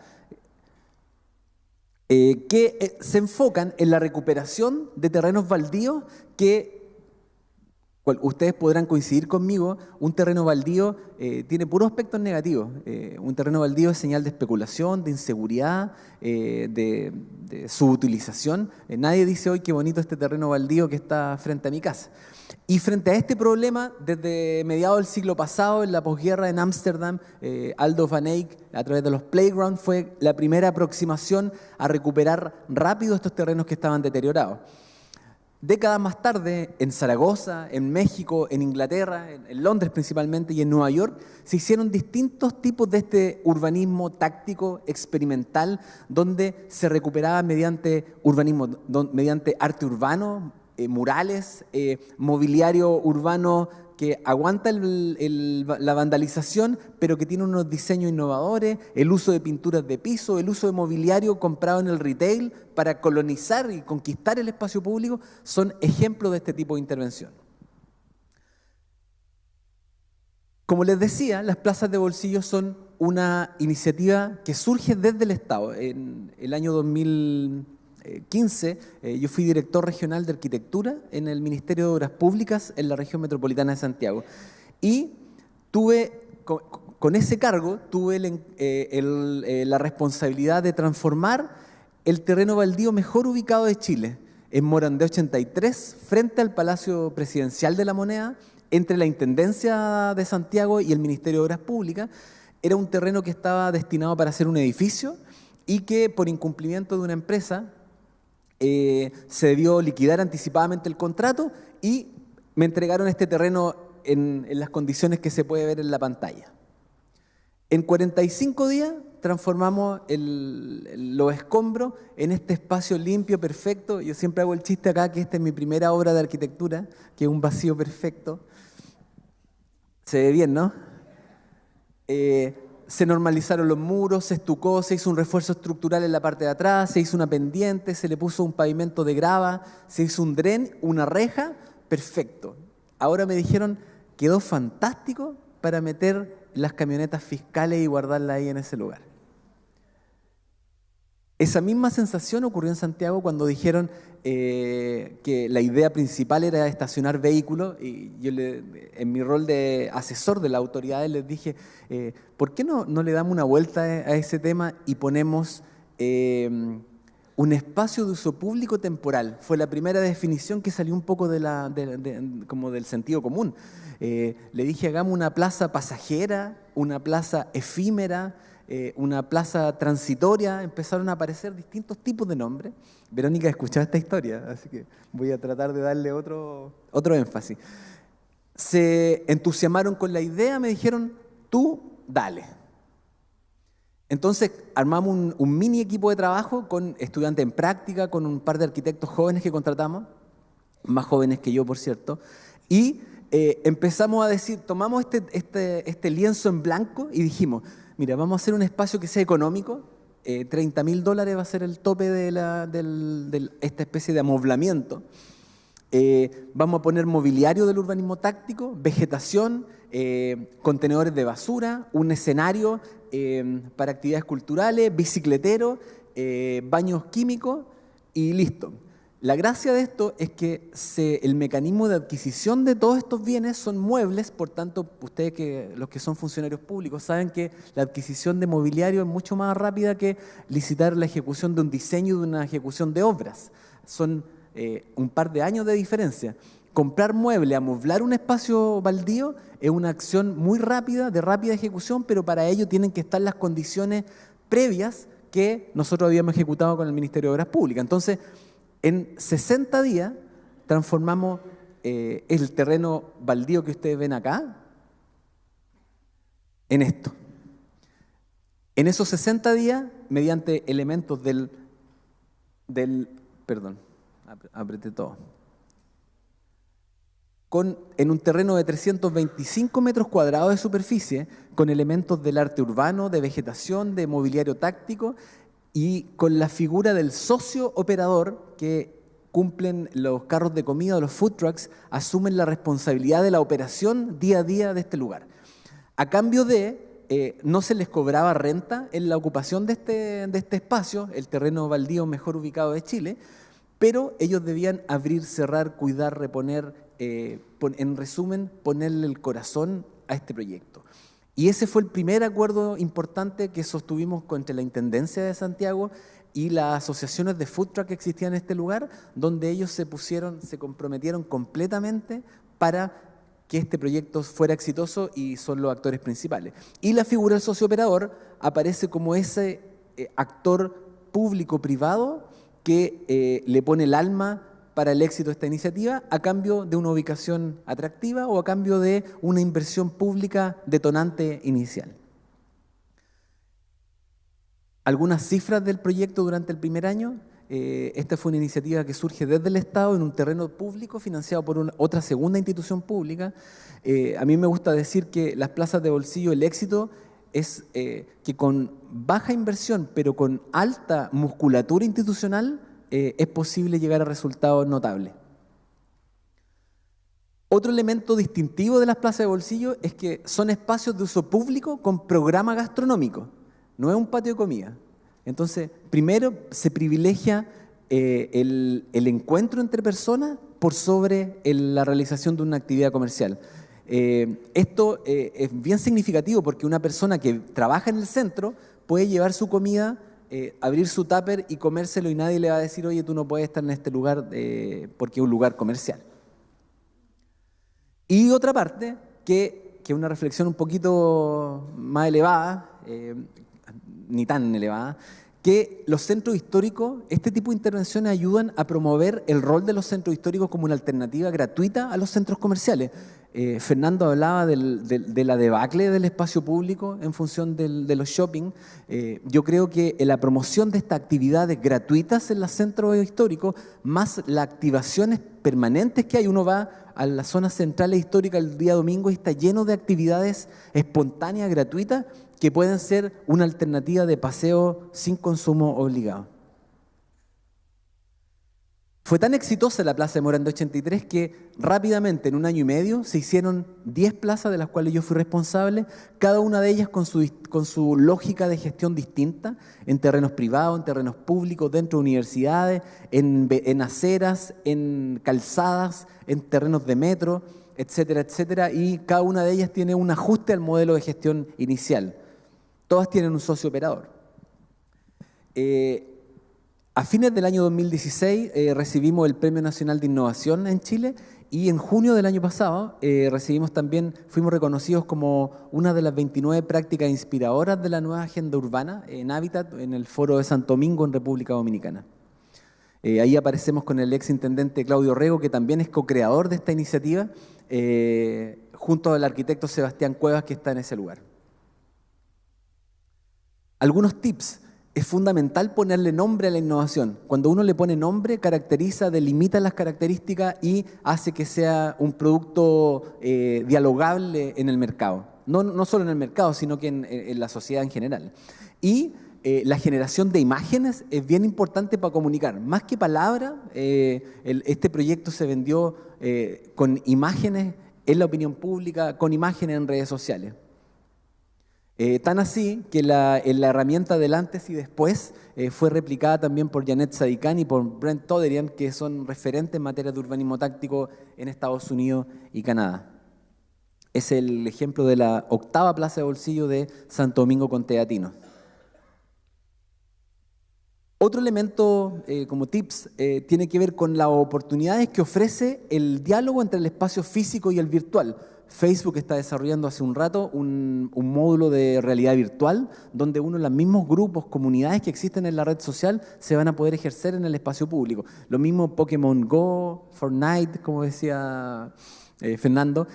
Speaker 6: que se enfocan en la recuperación de terrenos baldíos que, ustedes podrán coincidir conmigo, un terreno baldío tiene puros aspectos negativos. Un terreno baldío es señal de especulación, de inseguridad, de subutilización. Nadie dice hoy qué bonito este terreno baldío que está frente a mi casa. Y frente a este problema, desde mediados del siglo pasado, en la posguerra en Ámsterdam, Aldo van Eyck, a través de los playgrounds, fue la primera aproximación a recuperar rápido estos terrenos que estaban deteriorados. Décadas más tarde, en Zaragoza, en México, en Inglaterra, en Londres principalmente y en Nueva York, se hicieron distintos tipos de este urbanismo táctico, experimental, donde se recuperaba mediante urbanismo, mediante arte urbano, murales, mobiliario urbano que aguanta la vandalización, pero que tiene unos diseños innovadores, el uso de pinturas de piso, el uso de mobiliario comprado en el retail para colonizar y conquistar el espacio público, son ejemplos de este tipo de intervención. Como les decía, las plazas de bolsillo son una iniciativa que surge desde el Estado. En el año 2015, yo fui director regional de arquitectura en el Ministerio de Obras Públicas en la región metropolitana de Santiago. Y con ese cargo tuve la responsabilidad de transformar el terreno baldío mejor ubicado de Chile, en Morandé 83, frente al Palacio Presidencial de la Moneda, entre la Intendencia de Santiago y el Ministerio de Obras Públicas. Era un terreno que estaba destinado para hacer un edificio y que por incumplimiento de una empresa se debió liquidar anticipadamente el contrato y me entregaron este terreno en las condiciones que se puede ver en la pantalla. En 45 días transformamos los escombros en este espacio limpio, perfecto. Yo siempre hago el chiste acá que esta es mi primera obra de arquitectura, que es un vacío perfecto. Se ve bien, ¿no? Se normalizaron los muros, se estucó, se hizo un refuerzo estructural en la parte de atrás, se hizo una pendiente, se le puso un pavimento de grava, se hizo un dren, una reja, perfecto. Ahora me dijeron, quedó fantástico para meter las camionetas fiscales y guardarlas ahí en ese lugar. Esa misma sensación ocurrió en Santiago cuando dijeron que la idea principal era estacionar vehículos, y yo en mi rol de asesor de las autoridades les dije, ¿por qué no le damos una vuelta a ese tema y ponemos un espacio de uso público temporal? Fue la primera definición que salió un poco como del sentido común. Le dije, hagamos una plaza pasajera, una plaza efímera, una plaza transitoria. Empezaron a aparecer distintos tipos de nombres. Verónica escuchó esta historia, así que voy a tratar de darle otro énfasis. Se entusiasmaron con la idea, me dijeron, tú dale. Entonces armamos un mini equipo de trabajo con estudiantes en práctica, con un par de arquitectos jóvenes que contratamos, más jóvenes que yo, por cierto, y empezamos a decir, tomamos este lienzo en blanco y dijimos, mira, vamos a hacer un espacio que sea económico, $30.000 va a ser el tope de esta especie de amoblamiento. Vamos a poner mobiliario del urbanismo táctico, vegetación, contenedores de basura, un escenario para actividades culturales, bicicletero, baños químicos y listo. La gracia de esto es que el mecanismo de adquisición de todos estos bienes son muebles, por tanto, ustedes los que son funcionarios públicos saben que la adquisición de mobiliario es mucho más rápida que licitar la ejecución de un diseño y de una ejecución de obras. Son un par de años de diferencia. Comprar mueble, amoblar un espacio baldío es una acción muy rápida, de rápida ejecución, pero para ello tienen que estar las condiciones previas que nosotros habíamos ejecutado con el Ministerio de Obras Públicas. Entonces, en 60 días transformamos el terreno baldío que ustedes ven acá en esto. En esos 60 días, mediante elementos perdón, apreté todo. En un terreno de 325 metros cuadrados de superficie, con elementos del arte urbano, de vegetación, de mobiliario táctico, y con la figura del socio operador que cumplen los carros de comida o los food trucks, asumen la responsabilidad de la operación día a día de este lugar. A cambio no se les cobraba renta en la ocupación de este espacio, el terreno baldío mejor ubicado de Chile, pero ellos debían abrir, cerrar, cuidar, reponer, en resumen, ponerle el corazón a este proyecto. Y ese fue el primer acuerdo importante que sostuvimos entre la Intendencia de Santiago y las asociaciones de food truck que existían en este lugar, donde ellos se comprometieron completamente para que este proyecto fuera exitoso y son los actores principales. Y la figura del socio operador aparece como ese actor público-privado que le pone el alma para el éxito de esta iniciativa a cambio de una ubicación atractiva o a cambio de una inversión pública detonante inicial. Algunas cifras del proyecto durante el primer año. Esta fue una iniciativa que surge desde el Estado en un terreno público financiado por otra segunda institución pública. A mí me gusta decir que las plazas de bolsillo, el éxito es que con baja inversión pero con alta musculatura institucional es posible llegar a resultados notables. Otro elemento distintivo de las plazas de bolsillo es que son espacios de uso público con programa gastronómico, no es un patio de comida. Entonces, primero se privilegia el encuentro entre personas por sobre la realización de una actividad comercial. Esto es bien significativo porque una persona que trabaja en el centro puede llevar su comida, abrir su tupper y comérselo y nadie le va a decir, oye, tú no puedes estar en este lugar porque es un lugar comercial. Y otra parte, que es una reflexión un poquito más elevada, ni tan elevada, que los centros históricos, este tipo de intervenciones ayudan a promover el rol de los centros históricos como una alternativa gratuita a los centros comerciales. Fernando hablaba de la debacle del espacio público en función de los shopping. Yo creo que la promoción de estas actividades gratuitas en los centros históricos, más las activaciones permanentes que hay, uno va a las zonas centrales históricas el día domingo y está lleno de actividades espontáneas, gratuitas, que pueden ser una alternativa de paseo sin consumo obligado. Fue tan exitosa la Plaza de Morandé 83 que rápidamente, en un año y medio, se hicieron 10 plazas de las cuales yo fui responsable, cada una de ellas con su lógica de gestión distinta, en terrenos privados, en terrenos públicos, dentro de universidades, en aceras, en calzadas, en terrenos de metro, etcétera, etcétera, y cada una de ellas tiene un ajuste al modelo de gestión inicial. Todas tienen un socio operador. A fines del año 2016 recibimos el Premio Nacional de Innovación en Chile y en junio del año pasado fuimos reconocidos como una de las 29 prácticas inspiradoras de la nueva agenda urbana en Hábitat en el Foro de Santo Domingo en República Dominicana. Ahí aparecemos con el exintendente Claudio Rego, que también es co-creador de esta iniciativa, junto al arquitecto Sebastián Cuevas, que está en ese lugar. Algunos tips. Es fundamental ponerle nombre a la innovación. Cuando uno le pone nombre, caracteriza, delimita las características y hace que sea un producto dialogable en el mercado. No solo en el mercado, sino que en la sociedad en general. Y la generación de imágenes es bien importante para comunicar. Más que palabras, este proyecto se vendió con imágenes en la opinión pública, con imágenes en redes sociales. Tan así que la herramienta del antes y después fue replicada también por Janet Sadikan y por Brent Toderian, que son referentes en materia de urbanismo táctico en Estados Unidos y Canadá. Es el ejemplo de la 8ª Plaza de Bolsillo de Santo Domingo con Teatinos. Otro elemento como tips tiene que ver con las oportunidades que ofrece el diálogo entre el espacio físico y el virtual. Facebook está desarrollando hace un rato un módulo de realidad virtual donde los mismos grupos, comunidades que existen en la red social se van a poder ejercer en el espacio público. Lo mismo Pokémon Go, Fortnite, como decía Fernando,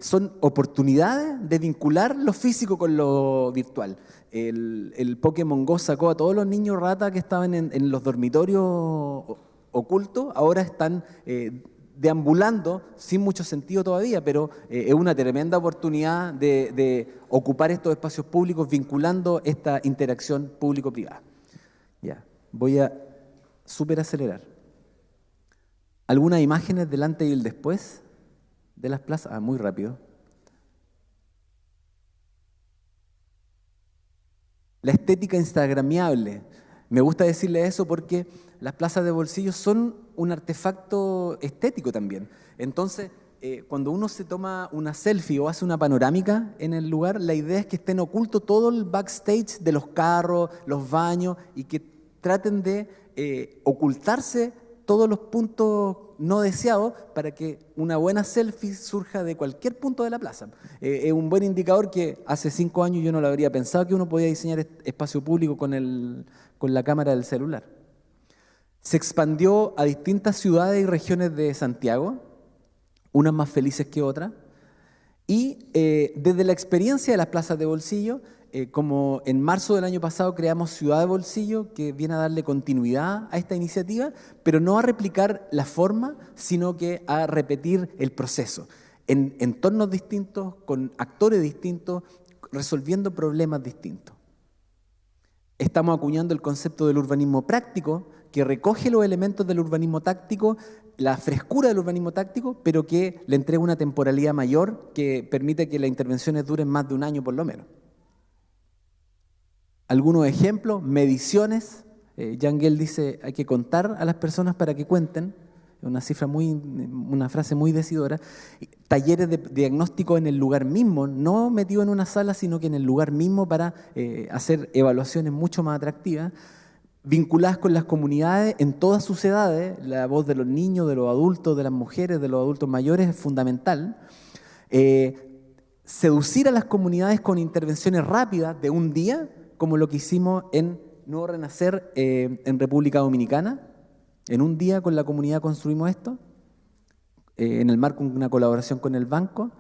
Speaker 6: son oportunidades de vincular lo físico con lo virtual. El Pokémon Go sacó a todos los niños rata que estaban en los dormitorios ocultos, ahora están deambulando, sin mucho sentido todavía, pero es una tremenda oportunidad de ocupar estos espacios públicos vinculando esta interacción público-privada. Ya, voy a súper acelerar. ¿Algunas imágenes del antes y el después de las plazas? Muy rápido. La estética instagramiable. Me gusta decirle eso porque las plazas de bolsillo son un artefacto estético también. Entonces, cuando uno se toma una selfie o hace una panorámica en el lugar, la idea es que estén ocultos todo el backstage de los carros, los baños, y que traten de ocultarse todos los puntos no deseados para que una buena selfie surja de cualquier punto de la plaza. Es un buen indicador que hace 5 años yo no lo habría pensado que uno podía diseñar espacio público con la cámara del celular. Se expandió a distintas ciudades y regiones de Santiago, unas más felices que otras, y desde la experiencia de las plazas de bolsillo, como en marzo del año pasado creamos Ciudad de Bolsillo, que viene a darle continuidad a esta iniciativa, pero no a replicar la forma, sino que a repetir el proceso, en entornos distintos, con actores distintos, resolviendo problemas distintos. Estamos acuñando el concepto del urbanismo práctico, que recoge los elementos del urbanismo táctico, la frescura del urbanismo táctico, pero que le entrega una temporalidad mayor que permite que las intervenciones duren más de un año por lo menos. Algunos ejemplos, mediciones. Jan Gehl dice, hay que contar a las personas para que cuenten. Una frase muy decidora. Talleres de diagnóstico en el lugar mismo, no metido en una sala, sino que en el lugar mismo para hacer evaluaciones mucho más atractivas, vinculadas con las comunidades en todas sus edades. La voz de los niños, de los adultos, de las mujeres, de los adultos mayores es fundamental. Seducir a las comunidades con intervenciones rápidas de un día, como lo que hicimos en Nuevo Renacer en República Dominicana. En un día con la comunidad construimos esto, en el marco de una colaboración con el banco.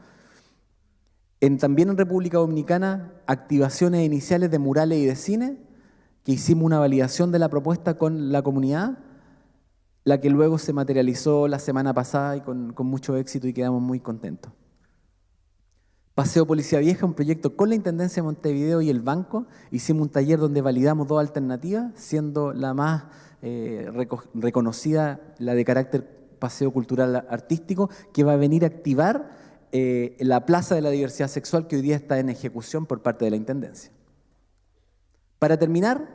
Speaker 6: También en República Dominicana, activaciones iniciales de murales y de cine, que hicimos una validación de la propuesta con la comunidad, la que luego se materializó la semana pasada y con mucho éxito y quedamos muy contentos. Paseo Policía Vieja, un proyecto con la Intendencia de Montevideo y el banco. Hicimos un taller donde validamos 2 alternativas, siendo la más reconocida, la de carácter paseo cultural artístico, que va a venir a activar la Plaza de la Diversidad Sexual, que hoy día está en ejecución por parte de la Intendencia. Para terminar,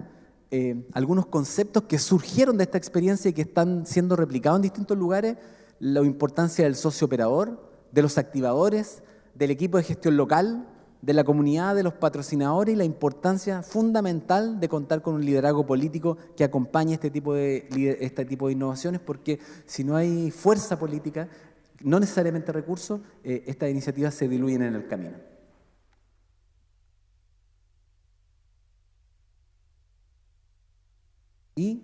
Speaker 6: algunos conceptos que surgieron de esta experiencia y que están siendo replicados en distintos lugares: la importancia del socio operador, de los activadores, del equipo de gestión local, de la comunidad, de los patrocinadores, y la importancia fundamental de contar con un liderazgo político que acompañe este tipo de innovaciones, porque si no hay fuerza política, no necesariamente recursos, estas iniciativas se diluyen en el camino. Y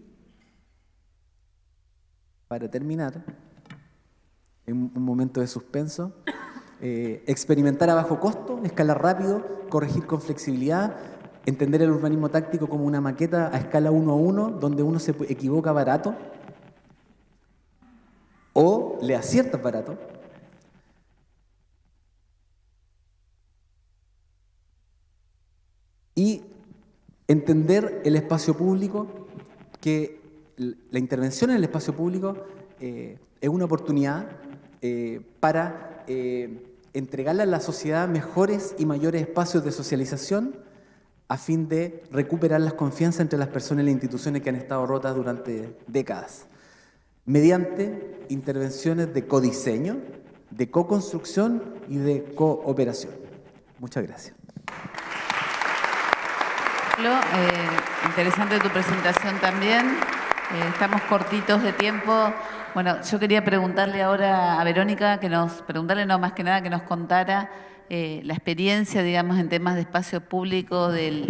Speaker 6: para terminar, en un momento de suspenso, experimentar a bajo costo, escalar rápido, corregir con flexibilidad, entender el urbanismo táctico como una maqueta a escala 1:1, donde uno se equivoca barato o le acierta barato. Y entender el espacio público, que la intervención en el espacio público es una oportunidad para entregarle a la sociedad mejores y mayores espacios de socialización a fin de recuperar las confianzas entre las personas y las instituciones que han estado rotas durante décadas, mediante intervenciones de codiseño, de co-construcción y de cooperación. Muchas gracias.
Speaker 3: Interesante tu presentación también. Estamos cortitos de tiempo. Bueno, yo quería preguntarle ahora a Verónica, más que nada que nos contara la experiencia, digamos, en temas de espacio público del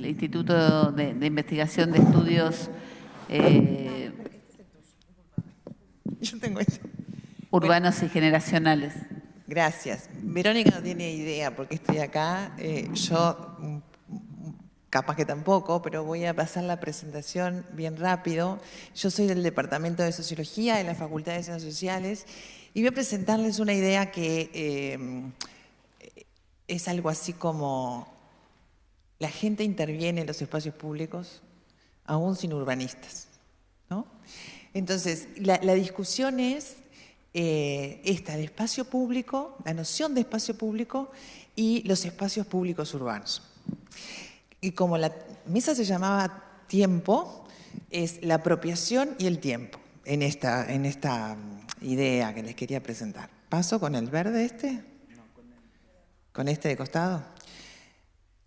Speaker 3: Instituto de Investigación de Estudios
Speaker 7: Yo tengo esto.
Speaker 3: Urbanos y Generacionales.
Speaker 7: Gracias. Verónica no tiene idea por qué estoy acá. Yo capaz que tampoco, pero voy a pasar la presentación bien rápido. Yo soy del Departamento de Sociología de la Facultad de Ciencias Sociales y voy a presentarles una idea que es algo así como: la gente interviene en los espacios públicos aún sin urbanistas, ¿no? Entonces, la discusión es esta, el espacio público, la noción de espacio público y los espacios públicos urbanos. Y como la mesa se llamaba Tiempo, es la apropiación y el tiempo en esta idea que les quería presentar. ¿Paso con el verde este? ¿Con este de costado?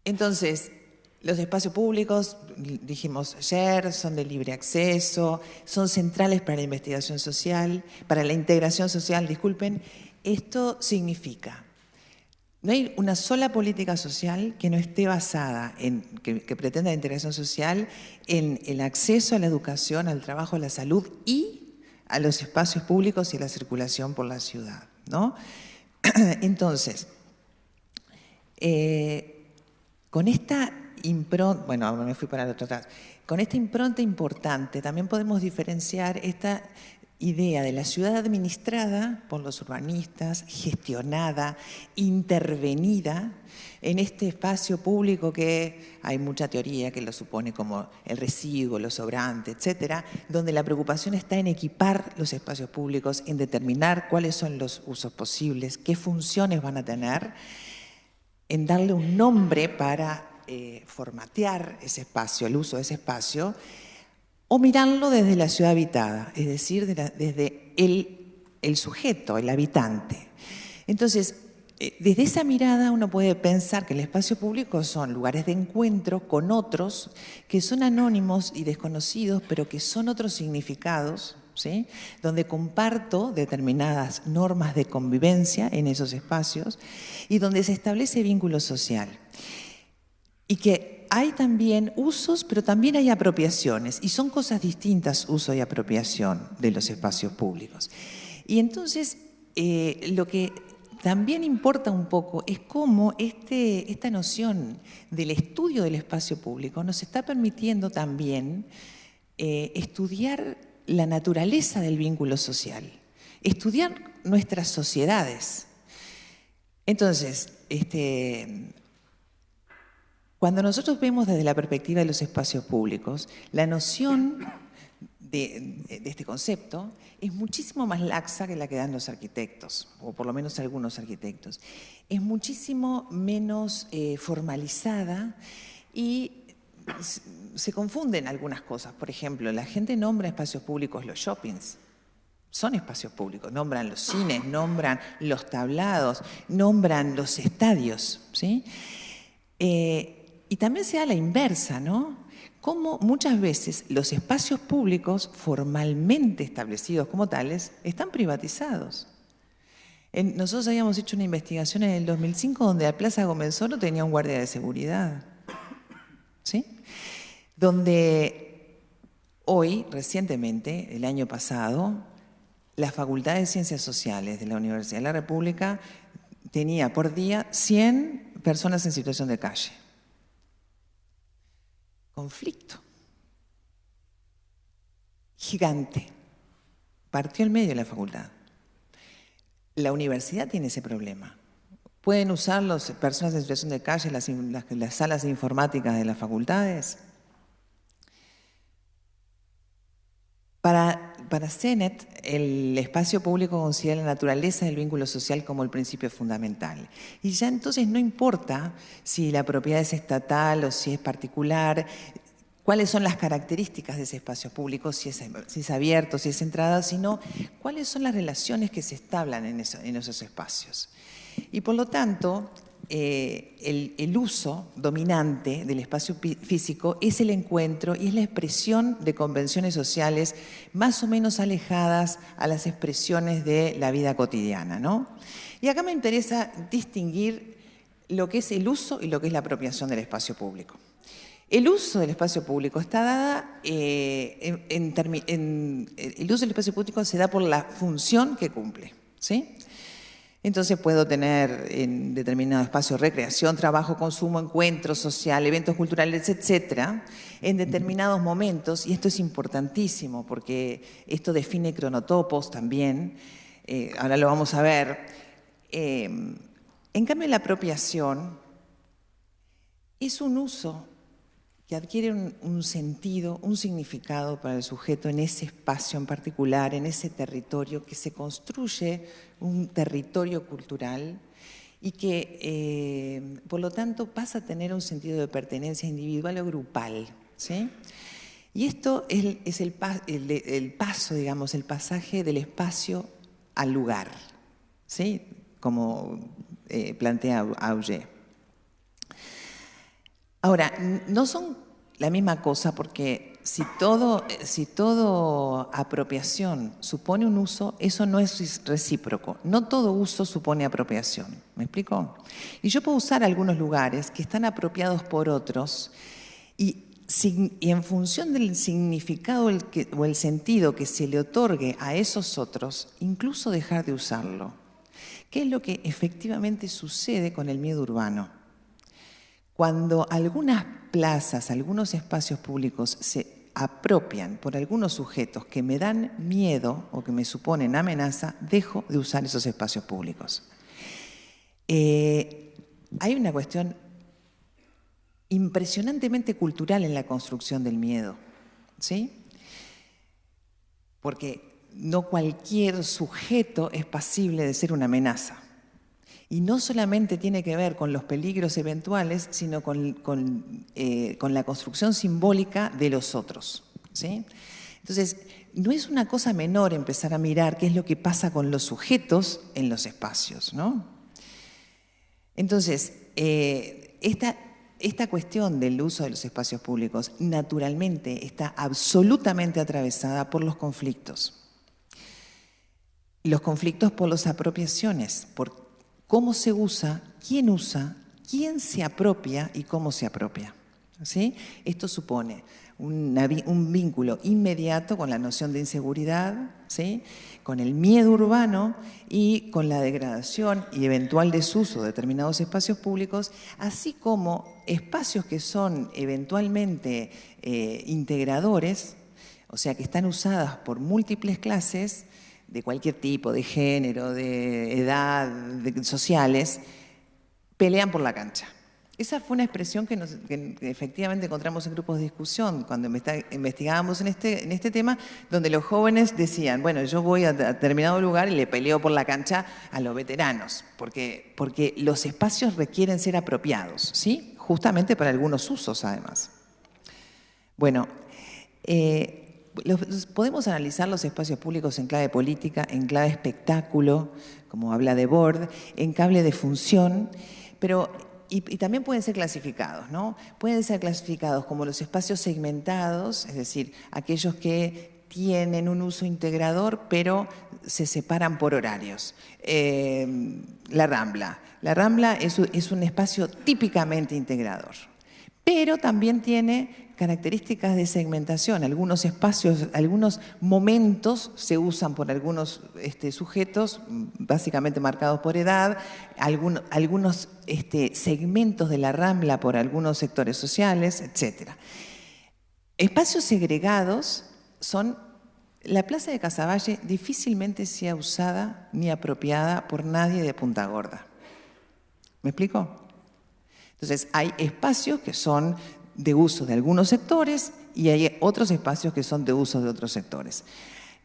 Speaker 7: Entonces, los espacios públicos, dijimos ayer, son de libre acceso, son centrales para la investigación social, para la integración social, disculpen. Esto significa: no hay una sola política social que no esté basada en, que pretenda la integración social, en el acceso a la educación, al trabajo, a la salud y a los espacios públicos y a la circulación por la ciudad, ¿no? Entonces, con esta impronta, bueno, me fui para el otro atrás, con esta impronta importante también podemos diferenciar esta idea de la ciudad administrada por los urbanistas, gestionada, intervenida en este espacio público que hay mucha teoría que lo supone como el residuo, lo sobrante, etcétera, donde la preocupación está en equipar los espacios públicos, en determinar cuáles son los usos posibles, qué funciones van a tener, en darle un nombre para formatear ese espacio, el uso de ese espacio, o mirarlo desde la ciudad habitada, es decir, desde el sujeto, el habitante. Entonces, desde esa mirada uno puede pensar que el espacio público son lugares de encuentro con otros que son anónimos y desconocidos, pero que son otros significados, ¿sí? Donde comparto determinadas normas de convivencia en esos espacios y donde se establece vínculo social. Y que hay también usos, pero también hay apropiaciones, y son cosas distintas, uso y apropiación de los espacios públicos. Y entonces, lo que también importa un poco es cómo esta noción del estudio del espacio público nos está permitiendo también estudiar la naturaleza del vínculo social, estudiar nuestras sociedades. Entonces, Cuando nosotros vemos desde la perspectiva de los espacios públicos, la noción de este concepto es muchísimo más laxa que la que dan los arquitectos, o por lo menos algunos arquitectos. Es muchísimo menos formalizada y se confunden algunas cosas. Por ejemplo, la gente nombra espacios públicos los shoppings. Son espacios públicos. Nombran los cines, nombran los tablados, nombran los estadios, ¿sí? Y también se da la inversa, ¿no? Como muchas veces los espacios públicos formalmente establecidos como tales están privatizados. Nosotros habíamos hecho una investigación en el 2005 donde la Plaza Gómez Oro tenía un guardia de seguridad, ¿sí? Donde hoy, recientemente, el año pasado, la Facultad de Ciencias Sociales de la Universidad de la República tenía por día 100 personas en situación de calle. Conflicto. Gigante. Partió el medio de la facultad. La universidad tiene ese problema. ¿Pueden usar las personas en situación de calle las salas de informática de las facultades? Para Sennett, el espacio público considera la naturaleza del vínculo social como el principio fundamental. Y ya entonces no importa si la propiedad es estatal o si es particular, cuáles son las características de ese espacio público, si es abierto, si es centrado, sino cuáles son las relaciones que se establan en esos espacios. Y por lo tanto, el uso dominante del espacio físico es el encuentro y es la expresión de convenciones sociales más o menos alejadas a las expresiones de la vida cotidiana, ¿no? Y acá me interesa distinguir lo que es el uso y lo que es la apropiación del espacio público. El uso del espacio público está dada, el uso del espacio público se da por la función que cumple, ¿sí? Entonces puedo tener en determinado espacio recreación, trabajo, consumo, encuentro social, eventos culturales, etcétera, en determinados momentos, y esto es importantísimo porque esto define cronotopos también, ahora lo vamos a ver. En cambio, la apropiación es un uso que adquiere un sentido, un significado para el sujeto en ese espacio en particular, en ese territorio, que se construye un territorio cultural y que, por lo tanto, pasa a tener un sentido de pertenencia individual o grupal, ¿sí? Y esto es el paso, digamos, el pasaje del espacio al lugar, ¿sí? Como plantea Auger. Ahora, no son la misma cosa porque si todo apropiación supone un uso, eso no es recíproco. No todo uso supone apropiación. ¿Me explico? Y yo puedo usar algunos lugares que están apropiados por otros y en función del significado o el sentido que se le otorgue a esos otros, incluso dejar de usarlo. ¿Qué es lo que efectivamente sucede con el miedo urbano? Cuando algunas plazas, algunos espacios públicos se apropian por algunos sujetos que me dan miedo o que me suponen amenaza, dejo de usar esos espacios públicos. Hay una cuestión impresionantemente cultural en la construcción del miedo, ¿sí? Porque no cualquier sujeto es pasible de ser una amenaza. Y no solamente tiene que ver con los peligros eventuales, sino con la construcción simbólica de los otros, ¿sí? Entonces, no es una cosa menor empezar a mirar qué es lo que pasa con los sujetos en los espacios, ¿no? Entonces, esta cuestión del uso de los espacios públicos naturalmente está absolutamente atravesada por los conflictos. Los conflictos por las apropiaciones, por cómo se usa, quién se apropia y cómo se apropia, ¿sí? Esto supone un vínculo inmediato con la noción de inseguridad, ¿sí? Con el miedo urbano y con la degradación y eventual desuso de determinados espacios públicos, así como espacios que son eventualmente integradores, o sea, que están usadas por múltiples clases de cualquier tipo, de género, de edad, sociales, pelean por la cancha. Esa fue una expresión que efectivamente encontramos en grupos de discusión cuando investigábamos en este tema, donde los jóvenes decían, bueno, yo voy a determinado lugar y le peleo por la cancha a los veteranos, porque los espacios requieren ser apropiados, ¿sí? Justamente para algunos usos, además. Bueno, podemos analizar los espacios públicos en clave política, en clave espectáculo, como habla Debord, en clave de función, pero y también pueden ser clasificados, ¿no? Pueden ser clasificados como los espacios segmentados, es decir, aquellos que tienen un uso integrador, pero se separan por horarios. La Rambla. La Rambla es un espacio típicamente integrador, pero también tiene características de segmentación. Algunos espacios, algunos momentos se usan por algunos sujetos, básicamente marcados por edad, algunos segmentos de la Rambla por algunos sectores sociales, etc. Espacios segregados son... La Plaza de Casaballe difícilmente sea usada ni apropiada por nadie de Punta Gorda. ¿Me explico? Entonces, hay espacios que son de uso de algunos sectores y hay otros espacios que son de uso de otros sectores.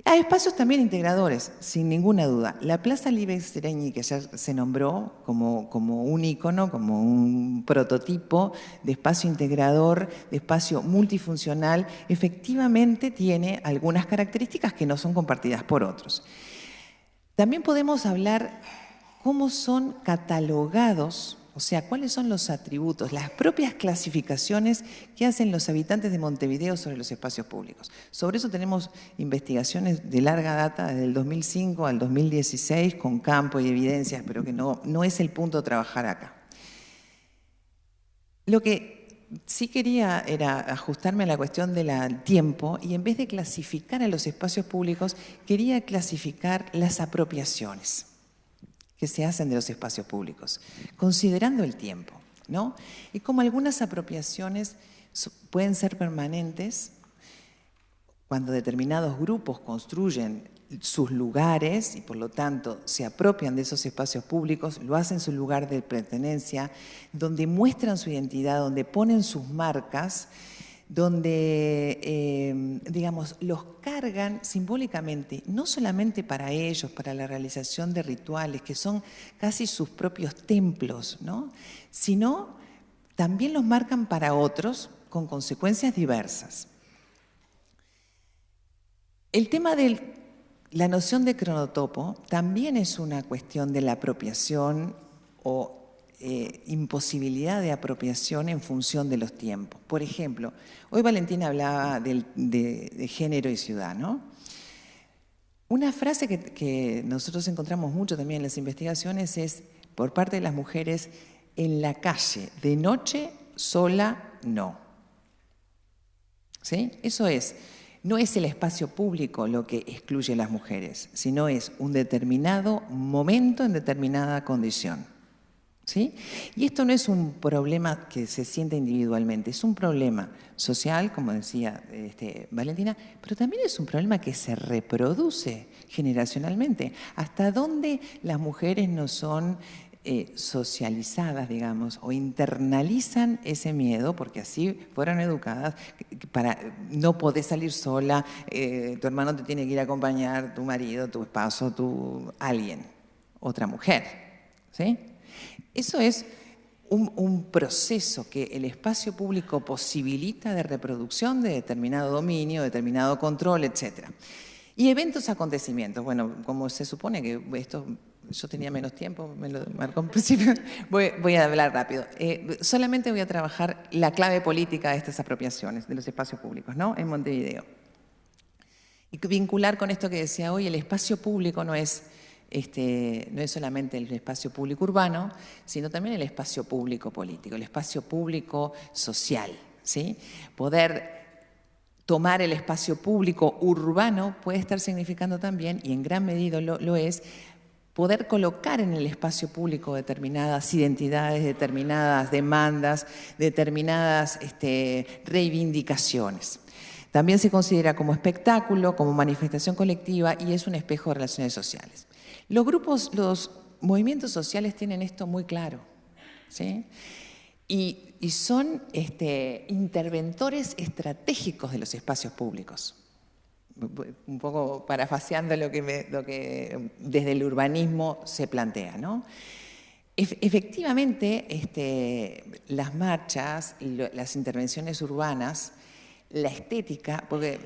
Speaker 7: Hay espacios también integradores, sin ninguna duda. La Plaza Libre Sereñi, que ya se nombró como un ícono, como un prototipo de espacio integrador, de espacio multifuncional, efectivamente tiene algunas características que no son compartidas por otros. También podemos hablar cómo son catalogados, o sea, cuáles son los atributos, las propias clasificaciones que hacen los habitantes de Montevideo sobre los espacios públicos. Sobre eso tenemos investigaciones de larga data, desde el 2005 al 2016, con campo y evidencias, pero que no es el punto de trabajar acá. Lo que sí quería era ajustarme a la cuestión del tiempo y en vez de clasificar a los espacios públicos, quería clasificar las apropiaciones que se hacen de los espacios públicos, considerando el tiempo, ¿no? Y como algunas apropiaciones pueden ser permanentes, cuando determinados grupos construyen sus lugares y por lo tanto se apropian de esos espacios públicos, lo hacen su lugar de pertenencia, donde muestran su identidad, donde ponen sus marcas, donde, digamos, los cargan simbólicamente, no solamente para ellos, para la realización de rituales, que son casi sus propios templos, ¿no? Sino también los marcan para otros con consecuencias diversas. El tema de la noción de cronotopo también es una cuestión de la apropiación o imposibilidad de apropiación en función de los tiempos. Por ejemplo, hoy Valentina hablaba de género y ciudad, ¿no? Una frase que nosotros encontramos mucho también en las investigaciones es, por parte de las mujeres, en la calle, de noche, sola, no. ¿Sí? Eso es, no es el espacio público lo que excluye a las mujeres, sino es un determinado momento en determinada condición. ¿Sí? Y esto no es un problema que se siente individualmente, es un problema social, como decía Valentina, pero también es un problema que se reproduce generacionalmente. ¿Hasta dónde las mujeres no son socializadas, digamos, o internalizan ese miedo, porque así fueron educadas, para no poder salir sola, tu hermano te tiene que ir a acompañar, tu marido, tu esposo, alguien, otra mujer, ¿sí? Eso es un proceso que el espacio público posibilita de reproducción de determinado dominio, determinado control, etc. Y eventos, acontecimientos. Bueno, como se supone que esto, yo tenía menos tiempo, me lo marcó en principio, voy a hablar rápido. Solamente voy a trabajar la clave política de estas apropiaciones de los espacios públicos, ¿no? En Montevideo. Y vincular con esto que decía hoy, el espacio público no es solamente el espacio público urbano, sino también el espacio público político, el espacio público social, ¿sí? Poder tomar el espacio público urbano puede estar significando también, y en gran medida lo es, poder colocar en el espacio público determinadas identidades, determinadas demandas, determinadas reivindicaciones. También se considera como espectáculo, como manifestación colectiva y es un espejo de relaciones sociales. Los movimientos sociales tienen esto muy claro, ¿sí? y son interventores estratégicos de los espacios públicos. Un poco parafaseando lo que desde el urbanismo se plantea, ¿no? Efectivamente, las marchas, las intervenciones urbanas, la estética, porque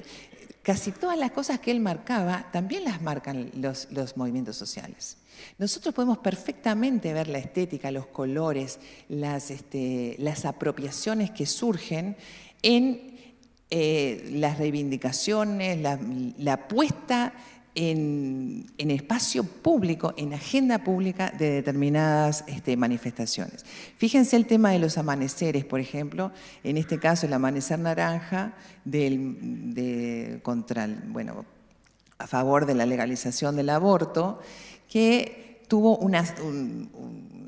Speaker 7: casi todas las cosas que él marcaba también las marcan los movimientos sociales. Nosotros podemos perfectamente ver la estética, los colores, las apropiaciones que surgen en las reivindicaciones, la puesta en espacio público, en agenda pública de determinadas manifestaciones. Fíjense el tema de los amaneceres, por ejemplo, en este caso el amanecer naranja a favor de la legalización del aborto, que tuvo una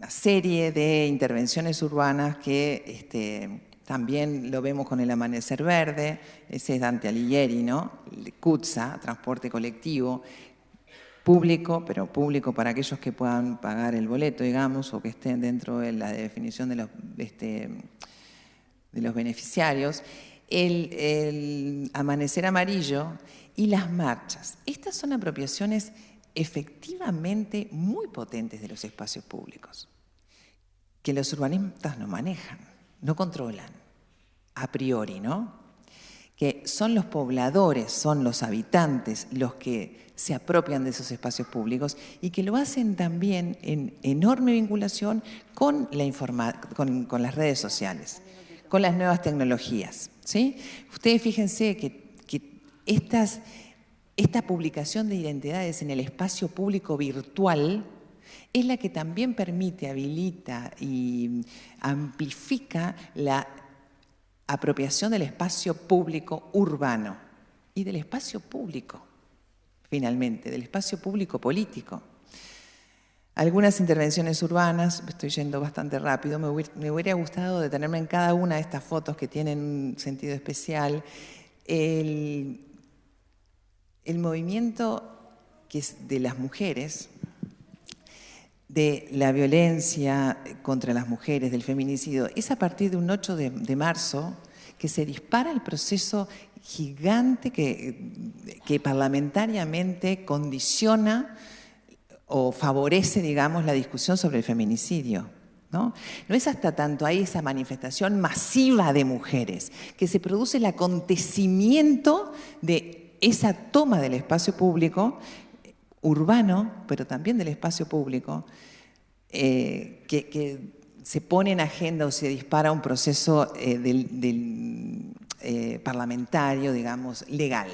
Speaker 7: serie de intervenciones urbanas que también lo vemos con el amanecer verde, ese es Dante Alighieri, ¿no? CUTSA, transporte colectivo, público, pero público para aquellos que puedan pagar el boleto, digamos, o que estén dentro de la definición de los beneficiarios. El amanecer amarillo y las marchas. Estas son apropiaciones efectivamente muy potentes de los espacios públicos, que los urbanistas no manejan, no controlan, a priori, ¿no? Que son los pobladores, son los habitantes los que se apropian de esos espacios públicos y que lo hacen también en enorme vinculación con las redes sociales, con las nuevas tecnologías, ¿sí? Ustedes fíjense que esta publicación de identidades en el espacio público virtual es la que también permite, habilita y amplifica la apropiación del espacio público urbano y del espacio público, finalmente, del espacio público político. Algunas intervenciones urbanas, estoy yendo bastante rápido, me hubiera gustado detenerme en cada una de estas fotos que tienen un sentido especial. El movimiento que es de las mujeres, de la violencia contra las mujeres, del feminicidio, es a partir de un 8 de marzo que se dispara el proceso gigante que parlamentariamente condiciona o favorece, digamos, la discusión sobre el feminicidio, ¿no? No es hasta tanto hay esa manifestación masiva de mujeres que se produce el acontecimiento de esa toma del espacio público urbano, pero también del espacio público, que se pone en agenda o se dispara un proceso parlamentario, digamos, legal.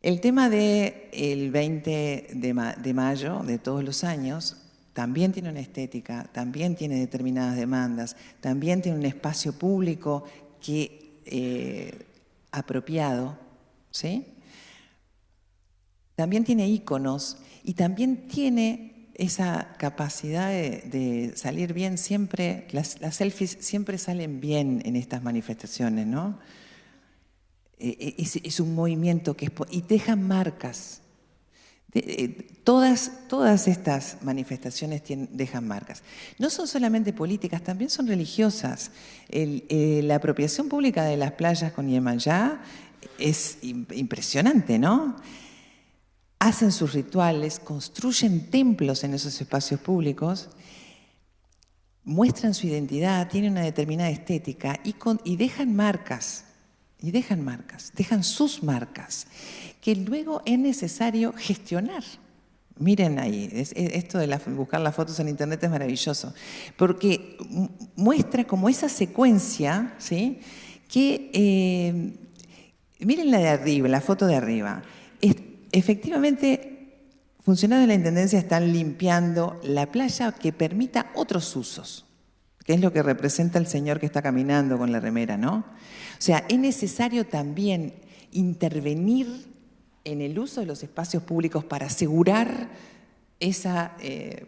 Speaker 7: El tema del 20 de mayo de todos los años también tiene una estética, también tiene determinadas demandas, también tiene un espacio público apropiado, ¿sí? También tiene íconos y también tiene esa capacidad de salir bien siempre. Las selfies siempre salen bien en estas manifestaciones, ¿no? Es un movimiento y dejan marcas. Todas estas manifestaciones dejan marcas. No son solamente políticas, también son religiosas. La apropiación pública de las playas con Yemayá es impresionante, ¿no? Hacen sus rituales, construyen templos en esos espacios públicos, muestran su identidad, tienen una determinada estética y dejan marcas. Dejan sus marcas, que luego es necesario gestionar. Miren ahí, esto de buscar las fotos en internet es maravilloso, porque muestra como esa secuencia, ¿sí? Que, miren la de arriba, la foto de arriba. Efectivamente, funcionarios de la Intendencia están limpiando la playa que permita otros usos, que es lo que representa el señor que está caminando con la remera, ¿no? O sea, es necesario también intervenir en el uso de los espacios públicos para asegurar esa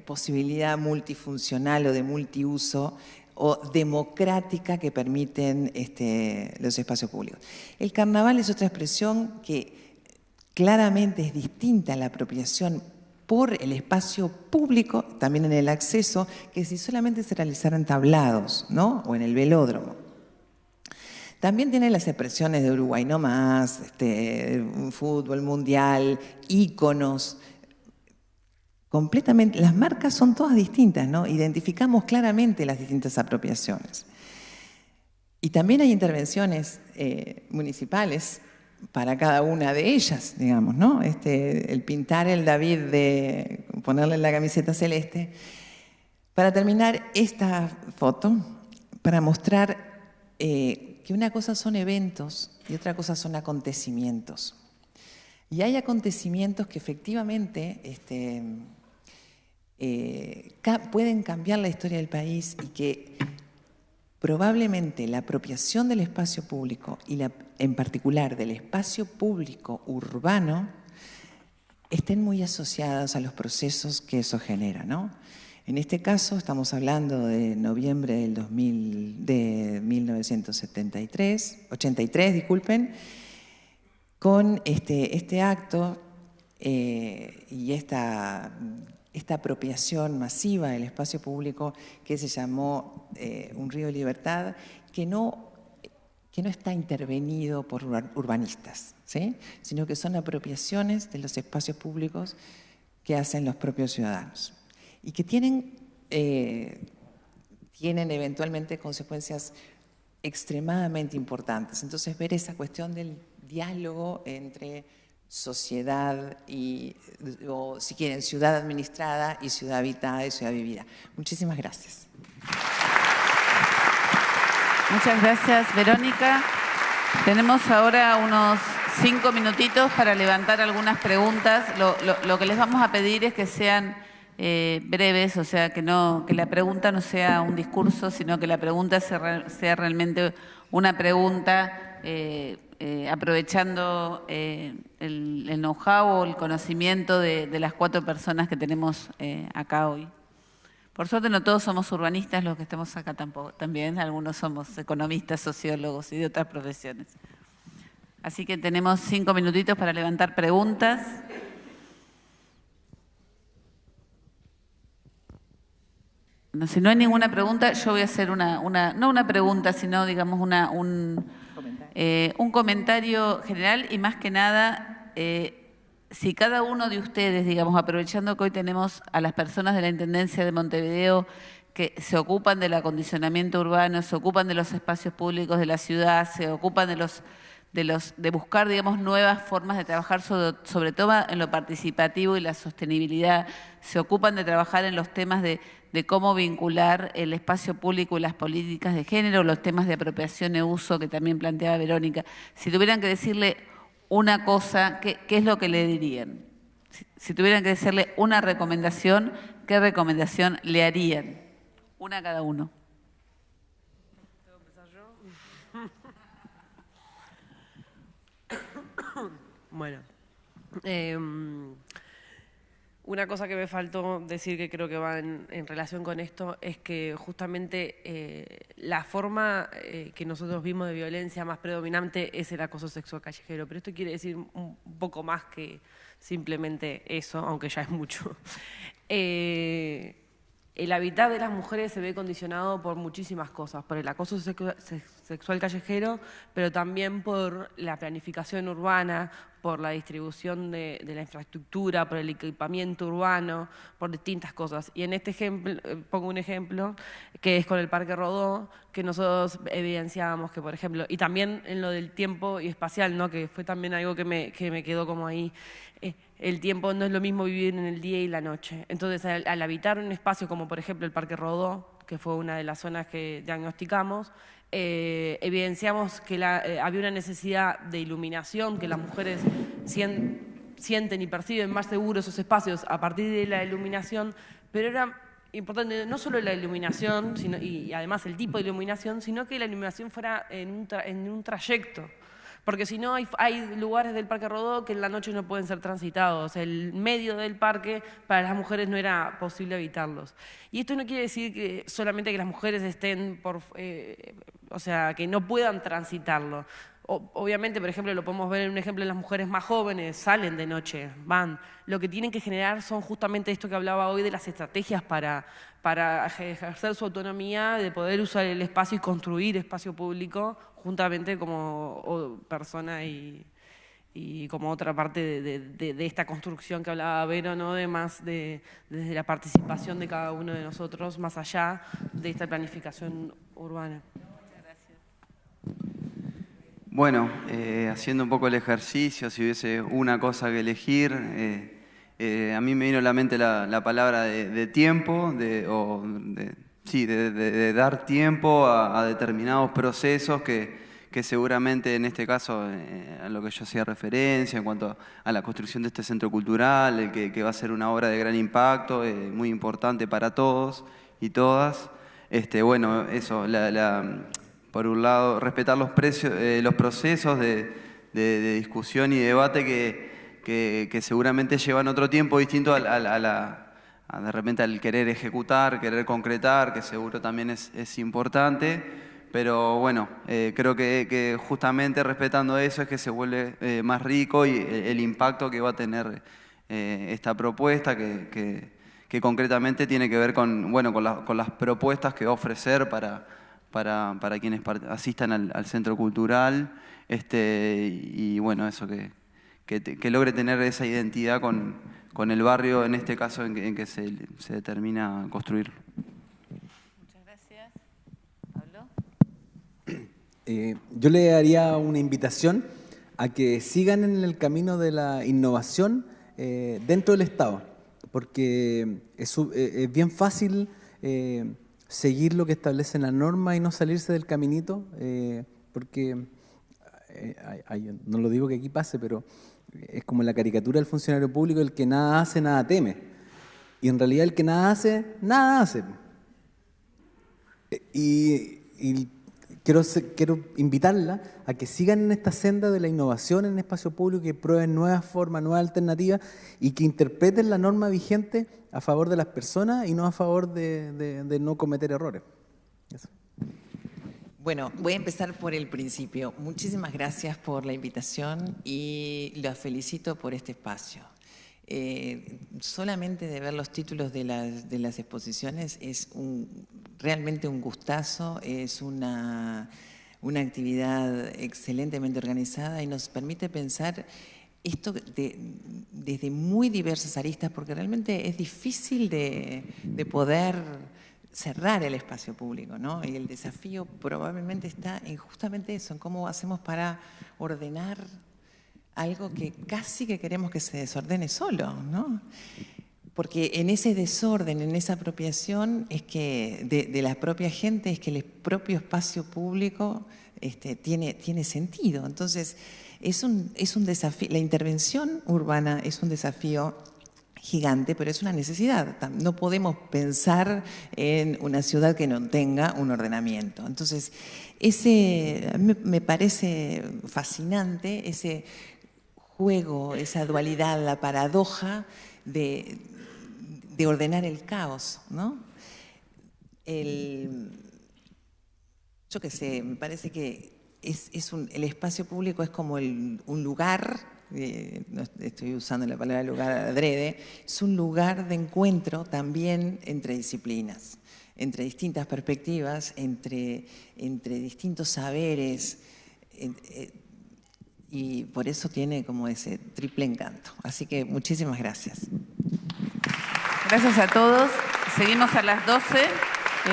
Speaker 7: posibilidad multifuncional o de multiuso o democrática que permiten los espacios públicos. El carnaval es otra expresión que claramente es distinta a la apropiación por el espacio público, también en el acceso, que si solamente se realizaran tablados, ¿no? O en el velódromo. También tiene las expresiones de Uruguay no más, un fútbol mundial, íconos. Completamente, las marcas son todas distintas, ¿no? Identificamos claramente las distintas apropiaciones. Y también hay intervenciones municipales para cada una de ellas, digamos, ¿no? El pintar el David de ponerle la camiseta celeste. Para terminar esta foto, para mostrar que una cosa son eventos y otra cosa son acontecimientos. Y hay acontecimientos que efectivamente pueden cambiar la historia del país y que probablemente la apropiación del espacio público y en particular del espacio público urbano estén muy asociadas a los procesos que eso genera, ¿no? En este caso estamos hablando de noviembre de 1983, disculpen, con este acto y esta apropiación masiva del espacio público que se llamó Un Río de Libertad, que no está intervenido por urbanistas, ¿sí? Sino que son apropiaciones de los espacios públicos que hacen los propios ciudadanos y que tienen eventualmente consecuencias extremadamente importantes. Entonces, ver esa cuestión del diálogo entre sociedad o si quieren, ciudad administrada y ciudad habitada y ciudad vivida. Muchísimas gracias.
Speaker 3: Muchas gracias, Verónica. Tenemos ahora unos 5 minutitos para levantar algunas preguntas. Lo que les vamos a pedir es que sean breves, o sea, que la pregunta no sea un discurso, sino que la pregunta sea realmente una pregunta aprovechando el know-how o el conocimiento de las 4 personas que tenemos acá hoy. Por suerte no todos somos urbanistas los que estamos acá tampoco, también algunos somos economistas, sociólogos y de otras profesiones. Así que tenemos 5 minutitos para levantar preguntas. No, si no hay ninguna pregunta, yo voy a hacer no una pregunta, sino digamos un comentario general y más que nada, si cada uno de ustedes, digamos, aprovechando que hoy tenemos a las personas de la Intendencia de Montevideo que se ocupan del acondicionamiento urbano, se ocupan de los espacios públicos de la ciudad, se ocupan de buscar, digamos, nuevas formas de trabajar, sobre todo en lo participativo y la sostenibilidad, se ocupan de trabajar en los temas de cómo vincular el espacio público y las políticas de género, los temas de apropiación e uso que también planteaba Verónica. Si tuvieran que decirle una cosa, ¿qué es lo que le dirían? Si tuvieran que decirle una recomendación, ¿qué recomendación le harían? Una a cada uno.
Speaker 5: ¿Tengo que empezar yo? Bueno, una cosa que me faltó decir que creo que va en relación con esto es que justamente la forma que nosotros vimos de violencia más predominante es el acoso sexual callejero, pero esto quiere decir un poco más que simplemente eso, aunque ya es mucho. El hábitat de las mujeres se ve condicionado por muchísimas cosas, por el acoso sexual callejero, pero también por la planificación urbana, por la distribución de la infraestructura, por el equipamiento urbano, por distintas cosas. Y en este ejemplo, pongo un ejemplo, que es con el Parque Rodó, que nosotros evidenciábamos que, por ejemplo, y también en lo del tiempo y espacial, ¿no? Que fue también algo que me quedó como ahí. El tiempo no es lo mismo vivir en el día y la noche. Entonces, al habitar un espacio como, por ejemplo, el Parque Rodó, que fue una de las zonas que diagnosticamos, evidenciamos que había una necesidad de iluminación, que las mujeres sienten y perciben más seguros esos espacios a partir de la iluminación, pero era importante no solo la iluminación y además el tipo de iluminación, sino que la iluminación fuera en un trayecto. Porque si no, hay lugares del Parque Rodó que en la noche no pueden ser transitados. El medio del parque, para las mujeres no era posible habitarlos. Y esto no quiere decir que solamente que las mujeres estén o sea, que no puedan transitarlo. obviamente, por ejemplo, lo podemos ver en un ejemplo en las mujeres más jóvenes, salen de noche, van. Lo que tienen que generar son justamente esto que hablaba hoy de las estrategias para ejercer su autonomía, de poder usar el espacio y construir espacio público juntamente como persona y como otra parte de esta construcción que hablaba Vero, ¿no? Desde la participación de cada uno de nosotros, más allá de esta planificación urbana.
Speaker 3: Muchas gracias.
Speaker 4: Bueno, haciendo un poco el ejercicio, si hubiese una cosa que elegir, a mí me vino a la mente la palabra de tiempo, de dar tiempo a determinados procesos que seguramente en este caso, a lo que yo hacía referencia en cuanto a la construcción de este centro cultural, que va a ser una obra de gran impacto, muy importante para todos y todas. Bueno, eso, por un lado, respetar los procesos de discusión y debate que seguramente llevan otro tiempo distinto de repente al querer ejecutar, querer concretar, que seguro también es importante. Pero bueno, creo que justamente respetando eso es que se vuelve más rico y el impacto que va a tener esta propuesta que concretamente tiene que ver con las propuestas que va a ofrecer para quienes asistan al centro cultural y bueno, eso que logre tener esa identidad con el barrio, en este caso en que se determina construirlo.
Speaker 6: Yo le haría una invitación a que sigan en el camino de la innovación dentro del Estado, porque es bien fácil seguir lo que establece la norma y no salirse del caminito, porque, no lo digo que aquí pase, pero es como la caricatura del funcionario público, el que nada hace, nada teme. Y en realidad el que nada hace, nada hace. Y quiero invitarla a que sigan en esta senda de la innovación en el espacio público, que prueben nuevas formas, nuevas alternativas y que interpreten la norma vigente a favor de las personas y no a favor de no cometer errores. Eso.
Speaker 7: Bueno, voy a empezar por el principio. Muchísimas gracias por la invitación y los felicito por este espacio. Solamente de ver los títulos de las exposiciones es realmente un gustazo, es una actividad excelentemente organizada y nos permite pensar esto desde muy diversas aristas, porque realmente es difícil de poder cerrar el espacio público, ¿no? Y el desafío probablemente está en justamente eso, en cómo hacemos para ordenar algo que casi que queremos que se desordene solo, ¿no? Porque en ese desorden, en esa apropiación es que de la propia gente, es que el propio espacio público tiene sentido. Entonces, es un desafío. La intervención urbana es un desafío gigante, pero es una necesidad. No podemos pensar en una ciudad que no tenga un ordenamiento. Entonces, me parece fascinante ese juego, esa dualidad, la paradoja de ordenar el caos, ¿no? Yo qué sé, me parece que el espacio público es como un lugar, no estoy usando la palabra lugar adrede, es un lugar de encuentro también entre disciplinas, entre distintas perspectivas, entre distintos saberes, y por eso tiene como ese triple encanto. Así que muchísimas gracias.
Speaker 3: Gracias a todos. Seguimos a las 12.